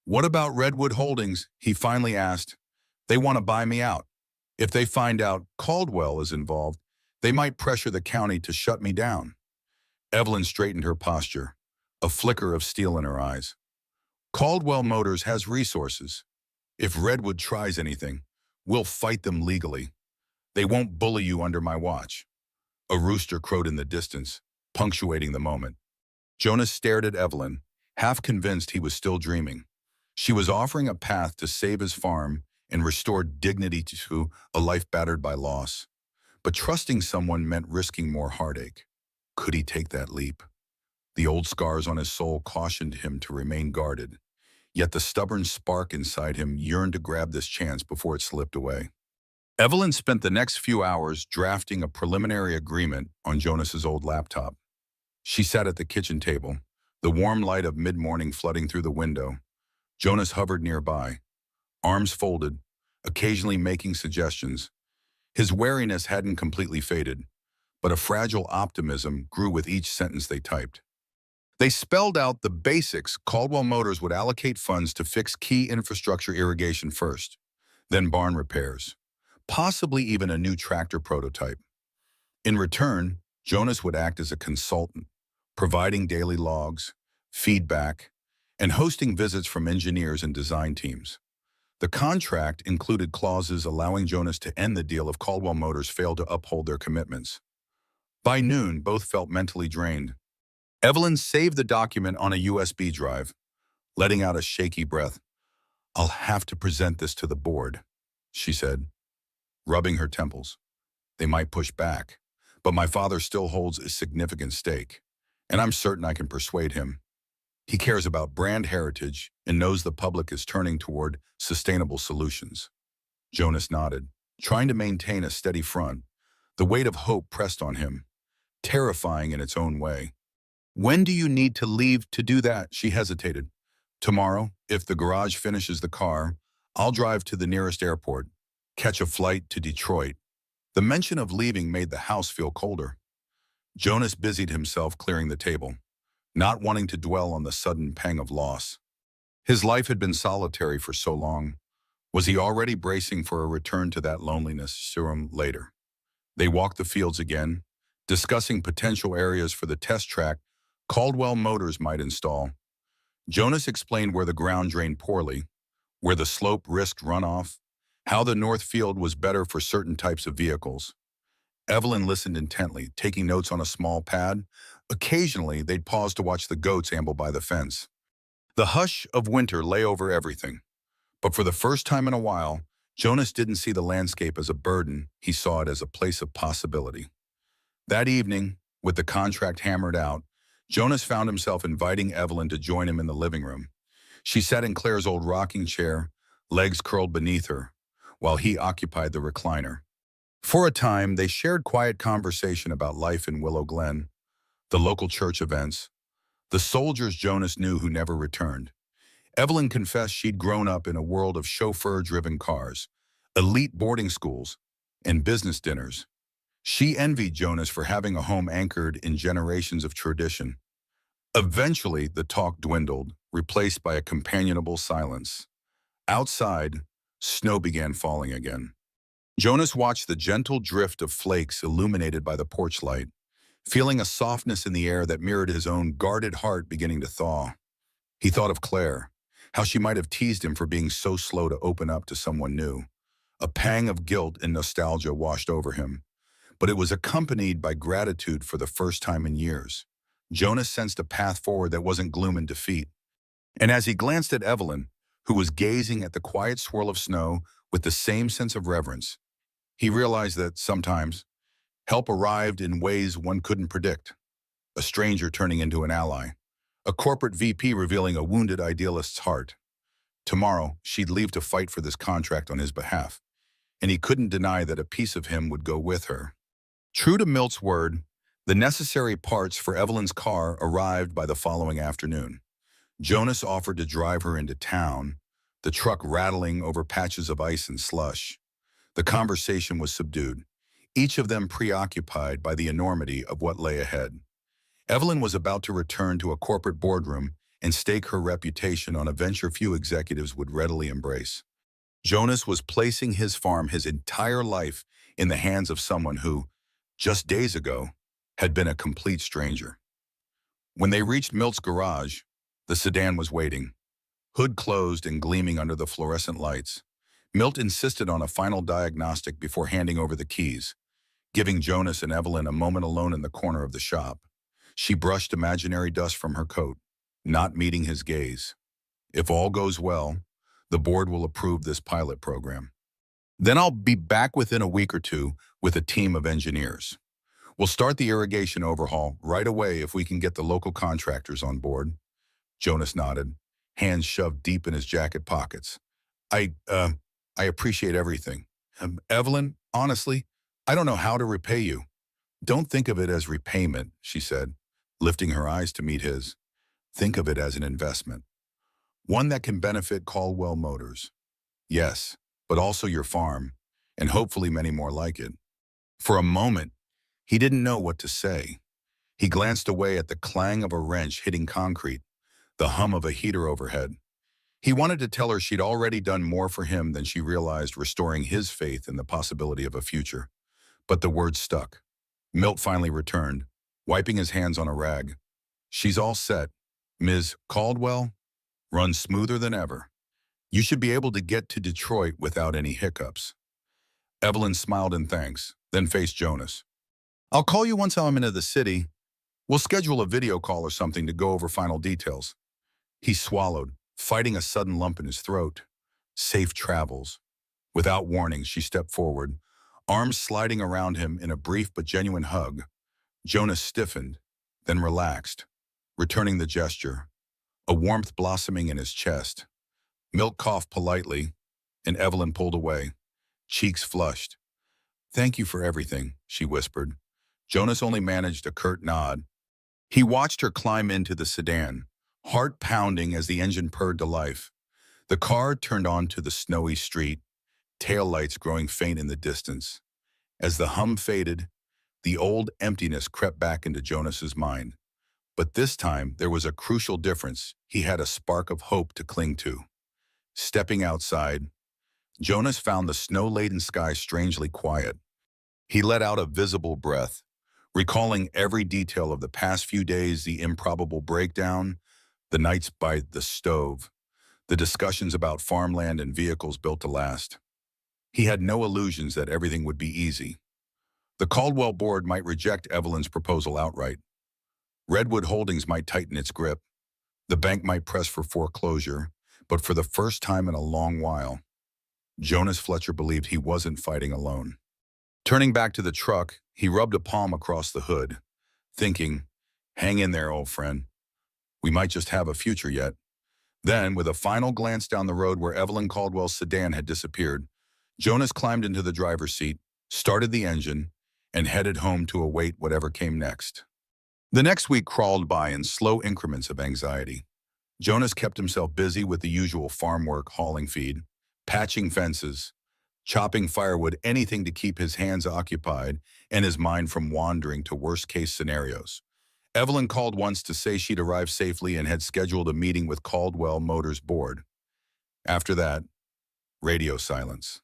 "What about Redwood Holdings?" he finally asked. "They want to buy me out. If they find out Caldwell is involved, they might pressure the county to shut me down." Evelyn straightened her posture, a flicker of steel in her eyes. "Caldwell Motors has resources. If Redwood tries anything, we'll fight them legally. They won't bully you under my watch." A rooster crowed in the distance, punctuating the moment. Jonas stared at Evelyn, half convinced he was still dreaming. She was offering a path to save his farm and restore dignity to a life battered by loss. But trusting someone meant risking more heartache. Could he take that leap? The old scars on his soul cautioned him to remain guarded, yet the stubborn spark inside him yearned to grab this chance before it slipped away. Evelyn spent the next few hours drafting a preliminary agreement on Jonas's old laptop. She sat at the kitchen table, the warm light of mid-morning flooding through the window. Jonas hovered nearby, arms folded, occasionally making suggestions. His wariness hadn't completely faded, but a fragile optimism grew with each sentence they typed. They spelled out the basics. Caldwell Motors would allocate funds to fix key infrastructure irrigation first, then barn repairs, possibly even a new tractor prototype. In return, Jonas would act as a consultant, providing daily logs, feedback, and hosting visits from engineers and design teams. The contract included clauses allowing Jonas to end the deal if Caldwell Motors failed to uphold their commitments. By noon, both felt mentally drained. Evelyn saved the document on a USB drive, letting out a shaky breath. "I'll have to present this to the board," she said, rubbing her temples. "They might push back, but my father still holds a significant stake, and I'm certain I can persuade him. He cares about brand heritage and knows the public is turning toward sustainable solutions. Jonas nodded, trying to maintain a steady front. The weight of hope pressed on him, terrifying in its own way. When do you need to leave to do that? She hesitated. Tomorrow, if the garage finishes the car, I'll drive to the nearest airport, catch a flight to Detroit. The mention of leaving made the house feel colder. Jonas busied himself clearing the table, not wanting to dwell on the sudden pang of loss. His life had been solitary for so long. Was he already bracing for a return to that loneliness sooner later? They walked the fields again, discussing potential areas for the test track Caldwell Motors might install. Jonas explained where the ground drained poorly, where the slope risked runoff, how the north field was better for certain types of vehicles. Evelyn listened intently, taking notes on a small pad. Occasionally, they'd pause to watch the goats amble by the fence. The hush of winter lay over everything. But for the first time in a while, Jonas didn't see the landscape as a burden, he saw it as a place of possibility. That evening, with the contract hammered out, Jonas found himself inviting Evelyn to join him in the living room. She sat in Claire's old rocking chair, legs curled beneath her, while he occupied the recliner. For a time, they shared quiet conversation about life in Willow Glen, the local church events, the soldiers Jonas knew who never returned. Evelyn confessed she'd grown up in a world of chauffeur-driven cars, elite boarding schools, and business dinners. She envied Jonas for having a home anchored in generations of tradition. Eventually, the talk dwindled, replaced by a companionable silence. Outside, snow began falling again. Jonas watched the gentle drift of flakes illuminated by the porch light, feeling a softness in the air that mirrored his own guarded heart beginning to thaw. He thought of Claire, how she might have teased him for being so slow to open up to someone new. A pang of guilt and nostalgia washed over him, but it was accompanied by gratitude for the first time in years. Jonas sensed a path forward that wasn't gloom and defeat. And as he glanced at Evelyn, who was gazing at the quiet swirl of snow with the same sense of reverence, he realized that sometimes help arrived in ways one couldn't predict. A stranger turning into an ally, a corporate VP revealing a wounded idealist's heart. Tomorrow, she'd leave to fight for this contract on his behalf, and he couldn't deny that a piece of him would go with her. True to Milt's word, the necessary parts for Evelyn's car arrived by the following afternoon. Jonas offered to drive her into town, the truck rattling over patches of ice and slush. The conversation was subdued, each of them preoccupied by the enormity of what lay ahead. Evelyn was about to return to a corporate boardroom and stake her reputation on a venture few executives would readily embrace. Jonas was placing his farm, his entire life, in the hands of someone who, just days ago, had been a complete stranger. When they reached Milt's garage, the sedan was waiting, hood closed and gleaming under the fluorescent lights. Milt insisted on a final diagnostic before handing over the keys, giving Jonas and Evelyn a moment alone in the corner of the shop. She brushed imaginary dust from her coat, not meeting his gaze. If all goes well, the board will approve this pilot program. Then I'll be back within a week or two with a team of engineers. We'll start the irrigation overhaul right away if we can get the local contractors on board. Jonas nodded, hands shoved deep in his jacket pockets. I appreciate everything. Evelyn, honestly, I don't know how to repay you. Don't think of it as repayment, she said, lifting her eyes to meet his. Think of it as an investment. One that can benefit Caldwell Motors. Yes, but also your farm, and hopefully many more like it. For a moment, he didn't know what to say. He glanced away at the clang of a wrench hitting concrete, the hum of a heater overhead. He wanted to tell her she'd already done more for him than she realized, restoring his faith in the possibility of a future. But the words stuck. Milt finally returned, wiping his hands on a rag. She's all set. Ms. Caldwell, runs smoother than ever. You should be able to get to Detroit without any hiccups. Evelyn smiled in thanks, then faced Jonas. I'll call you once I'm into the city. We'll schedule a video call or something to go over final details. He swallowed, fighting a sudden lump in his throat. Safe travels. Without warning, she stepped forward, Arms sliding around him in a brief but genuine hug, Jonas stiffened, then relaxed, returning the gesture, a warmth blossoming in his chest. Milt coughed politely, and Evelyn pulled away, cheeks flushed. "Thank you for everything," she whispered. Jonas only managed a curt nod. He watched her climb into the sedan, heart pounding as the engine purred to life. The car turned onto the snowy street, taillights growing faint in the distance. As the hum faded, the old emptiness crept back into Jonas's mind. But this time, there was a crucial difference. He had a spark of hope to cling to. Stepping outside, Jonas found the snow-laden sky strangely quiet. He let out a visible breath, recalling every detail of the past few days, the improbable breakdown, the nights by the stove, the discussions about farmland and vehicles built to last. He had no illusions that everything would be easy. The Caldwell board might reject Evelyn's proposal outright. Redwood Holdings might tighten its grip. The bank might press for foreclosure, but for the first time in a long while, Jonas Fletcher believed he wasn't fighting alone. Turning back to the truck, he rubbed a palm across the hood, thinking, "Hang in there, old friend. We might just have a future yet." Then, with a final glance down the road where Evelyn Caldwell's sedan had disappeared, Jonas climbed into the driver's seat, started the engine, and headed home to await whatever came next. The next week crawled by in slow increments of anxiety. Jonas kept himself busy with the usual farm work, hauling feed, patching fences, chopping firewood, anything to keep his hands occupied and his mind from wandering to worst-case scenarios. Evelyn called once to say she'd arrived safely and had scheduled a meeting with Caldwell Motors board. After that, radio silence.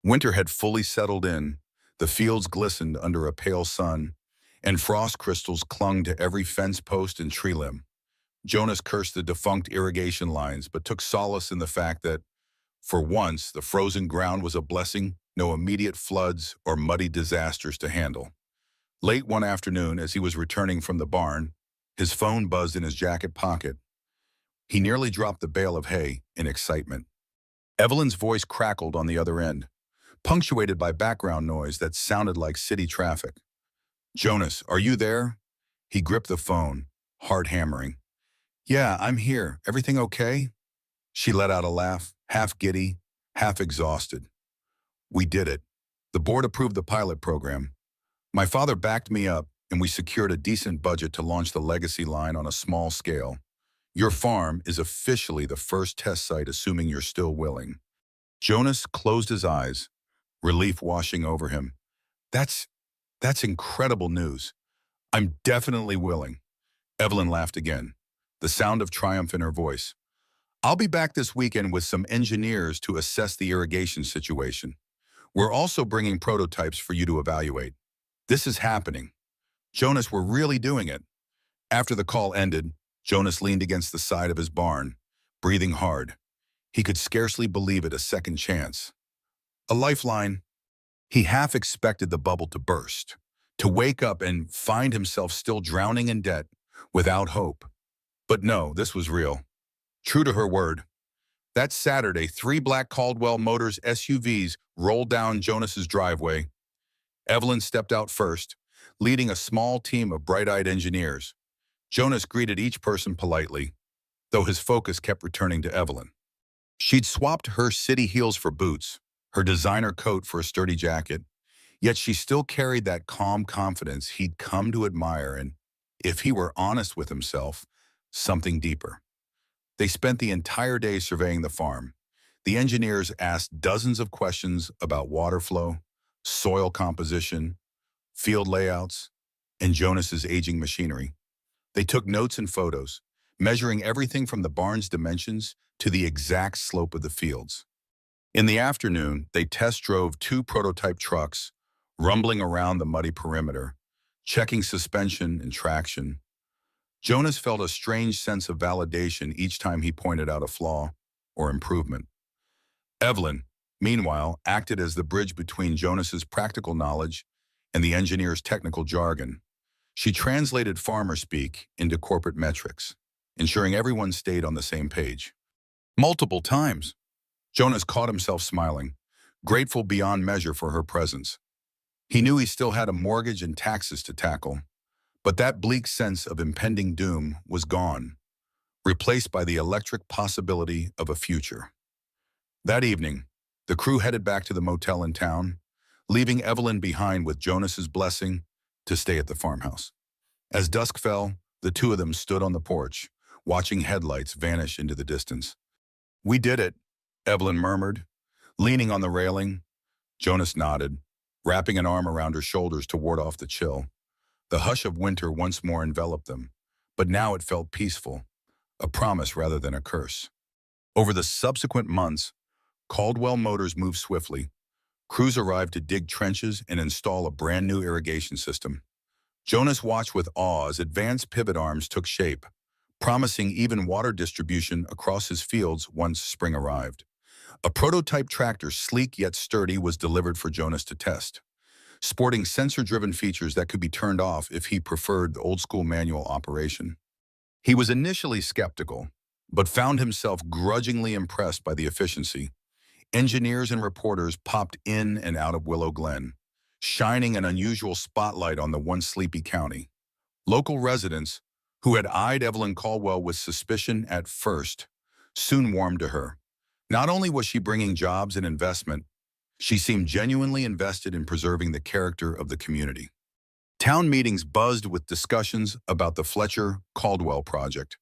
Winter had fully settled in, the fields glistened under a pale sun, and frost crystals clung to every fence post and tree limb. Jonas cursed the defunct irrigation lines, but took solace in the fact that, for once, the frozen ground was a blessing, no immediate floods or muddy disasters to handle. Late one afternoon, as he was returning from the barn, his phone buzzed in his jacket pocket. He nearly dropped the bale of hay in excitement. Evelyn's voice crackled on the other end, punctuated by background noise that sounded like city traffic. "Jonas, are you there?" He gripped the phone, heart hammering. "Yeah, I'm here. Everything okay?" She let out a laugh, half giddy, half exhausted. "We did it. The board approved the pilot program. My father backed me up, and we secured a decent budget to launch the legacy line on a small scale. Your farm is officially the first test site, assuming you're still willing." Jonas closed his eyes, relief washing over him. That's incredible news. I'm definitely willing." Evelyn laughed again, the sound of triumph in her voice. "I'll be back this weekend with some engineers to assess the irrigation situation. We're also bringing prototypes for you to evaluate. This is happening. Jonas, we're really doing it." After the call ended, Jonas leaned against the side of his barn, breathing hard. He could scarcely believe it, a second chance. A lifeline. He half expected the bubble to burst, to wake up and find himself still drowning in debt, without hope. But no, this was real. True to her word. That Saturday, 3 black Caldwell Motors SUVs rolled down Jonas's driveway. Evelyn stepped out first, leading a small team of bright-eyed engineers. Jonas greeted each person politely, though his focus kept returning to Evelyn. She'd swapped her city heels for boots, her designer coat for a sturdy jacket, yet she still carried that calm confidence he'd come to admire and, if he were honest with himself, something deeper. They spent the entire day surveying the farm. The engineers asked dozens of questions about water flow, soil composition, field layouts, and Jonas's aging machinery. They took notes and photos, measuring everything from the barn's dimensions to the exact slope of the fields. In the afternoon, they test drove 2 prototype trucks, rumbling around the muddy perimeter, checking suspension and traction. Jonas felt a strange sense of validation each time he pointed out a flaw or improvement. Evelyn, meanwhile, acted as the bridge between Jonas's practical knowledge and the engineer's technical jargon. She translated farmer speak into corporate metrics, ensuring everyone stayed on the same page. Multiple times, Jonas caught himself smiling, grateful beyond measure for her presence. He knew he still had a mortgage and taxes to tackle, but that bleak sense of impending doom was gone, replaced by the electric possibility of a future. That evening, the crew headed back to the motel in town, leaving Evelyn behind with Jonas's blessing to stay at the farmhouse. As dusk fell, the two of them stood on the porch, watching headlights vanish into the distance. "We did it," Evelyn murmured, leaning on the railing. Jonas nodded, wrapping an arm around her shoulders to ward off the chill. The hush of winter once more enveloped them, but now it felt peaceful, a promise rather than a curse. Over the subsequent months, Caldwell Motors moved swiftly. Crews arrived to dig trenches and install a brand new irrigation system. Jonas watched with awe as advanced pivot arms took shape, promising even water distribution across his fields once spring arrived. A prototype tractor, sleek yet sturdy, was delivered for Jonas to test, sporting sensor-driven features that could be turned off if he preferred the old-school manual operation. He was initially skeptical, but found himself grudgingly impressed by the efficiency. Engineers and reporters popped in and out of Willow Glen, shining an unusual spotlight on the once sleepy county. Local residents, who had eyed Evelyn Caldwell with suspicion at first, soon warmed to her. Not only was she bringing jobs and investment, she seemed genuinely invested in preserving the character of the community. Town meetings buzzed with discussions about the Fletcher Caldwell project,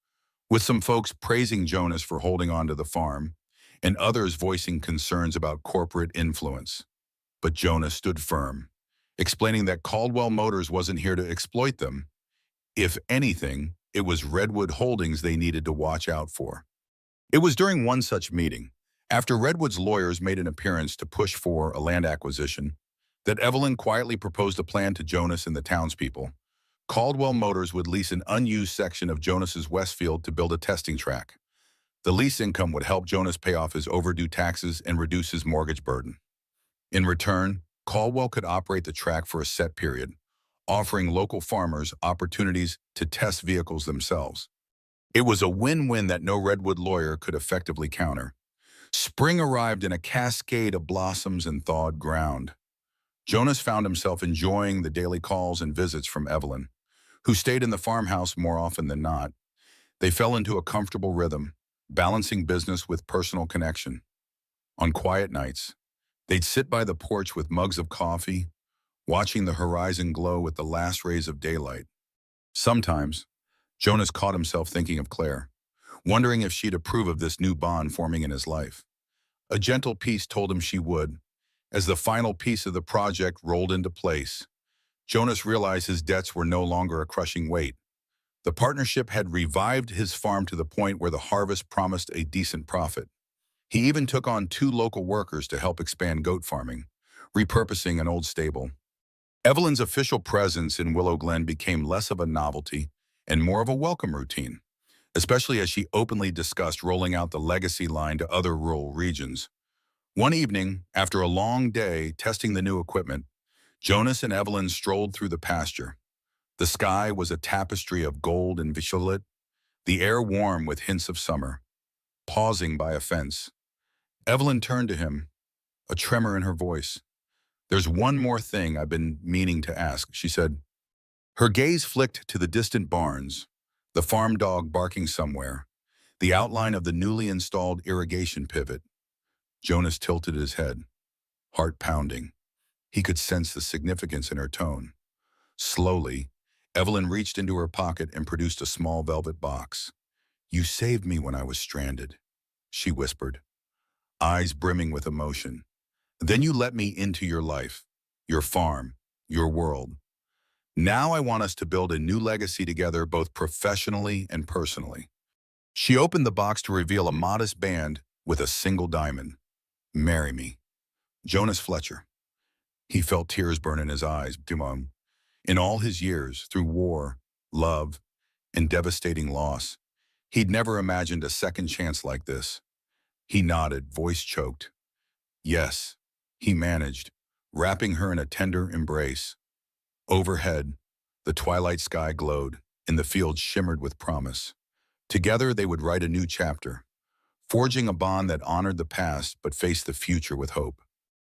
with some folks praising Jonas for holding on to the farm, and others voicing concerns about corporate influence. But Jonas stood firm, explaining that Caldwell Motors wasn't here to exploit them. If anything, it was Redwood Holdings they needed to watch out for. It was during one such meeting, after Redwood's lawyers made an appearance to push for a land acquisition, that Evelyn quietly proposed a plan to Jonas and the townspeople. Caldwell Motors would lease an unused section of Jonas's Westfield to build a testing track. The lease income would help Jonas pay off his overdue taxes and reduce his mortgage burden. In return, Caldwell could operate the track for a set period, offering local farmers opportunities to test vehicles themselves. It was a win-win that no Redwood lawyer could effectively counter. Spring arrived in a cascade of blossoms and thawed ground. Jonas found himself enjoying the daily calls and visits from Evelyn, who stayed in the farmhouse more often than not. They fell into a comfortable rhythm, balancing business with personal connection. On quiet nights, they'd sit by the porch with mugs of coffee, watching the horizon glow with the last rays of daylight. Sometimes, Jonas caught himself thinking of Claire, wondering if she'd approve of this new bond forming in his life. A gentle peace told him she would. As the final piece of the project rolled into place, Jonas realized his debts were no longer a crushing weight. The partnership had revived his farm to the point where the harvest promised a decent profit. He even took on 2 local workers to help expand goat farming, repurposing an old stable. Evelyn's official presence in Willow Glen became less of a novelty and more of a welcome routine, especially as she openly discussed rolling out the legacy line to other rural regions. One evening, after a long day testing the new equipment, Jonas and Evelyn strolled through the pasture. The sky was a tapestry of gold and violet, the air warm with hints of summer. Pausing by a fence, Evelyn turned to him, a tremor in her voice. "There's one more thing I've been meaning to ask," she said. Her gaze flicked to the distant barns, the farm dog barking somewhere, the outline of the newly installed irrigation pivot. Jonas tilted his head, heart pounding. He could sense the significance in her tone. Slowly, Evelyn reached into her pocket and produced a small velvet box. "You saved me when I was stranded," she whispered, eyes brimming with emotion. "Then you let me into your life, your farm, your world. Now I want us to build a new legacy together, both professionally and personally." She opened the box to reveal a modest band with a single diamond. "Marry me." Jonas Fletcher. He felt tears burn in his eyes. In all his years, through war, love, and devastating loss, he'd never imagined a second chance like this. He nodded, voice choked. Yes, he managed, wrapping her in a tender embrace. Overhead, the twilight sky glowed, and the fields shimmered with promise. Together they would write a new chapter, forging a bond that honored the past but faced the future with hope.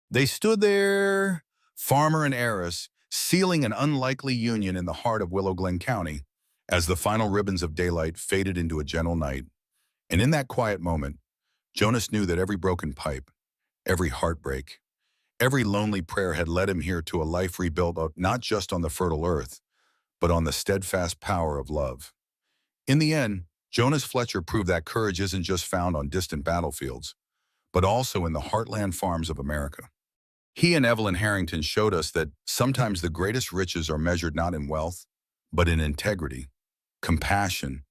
They stood there, Farmer and heiress, sealing an unlikely union in the heart of Willow Glen County, as the final ribbons of daylight faded into a gentle night. And in that quiet moment, Jonas knew that every broken pipe, every heartbreak, every lonely prayer had led him here to a life rebuilt not just on the fertile earth, but on the steadfast power of love. In the end, Jonas Fletcher proved that courage isn't just found on distant battlefields, but also in the heartland farms of America. He and Evelyn Harrington showed us that sometimes the greatest riches are measured not in wealth, but in integrity, compassion,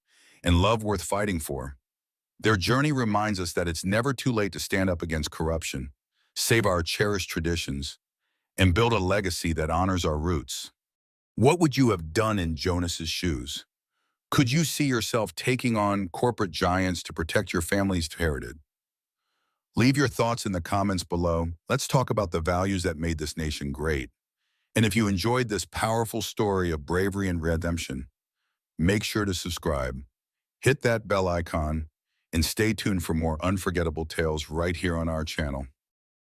and love worth fighting for. Their journey reminds us that it's never too late to stand up against corruption, save our cherished traditions, and build a legacy that honors our roots. What would you have done in Jonas's shoes? Could you see yourself taking on corporate giants to protect your family's heritage? Leave your thoughts in the comments below. Let's talk about the values that made this nation great. And if you enjoyed this powerful story of bravery and redemption, make sure to subscribe, hit that bell icon, and stay tuned for more unforgettable tales right here on our channel.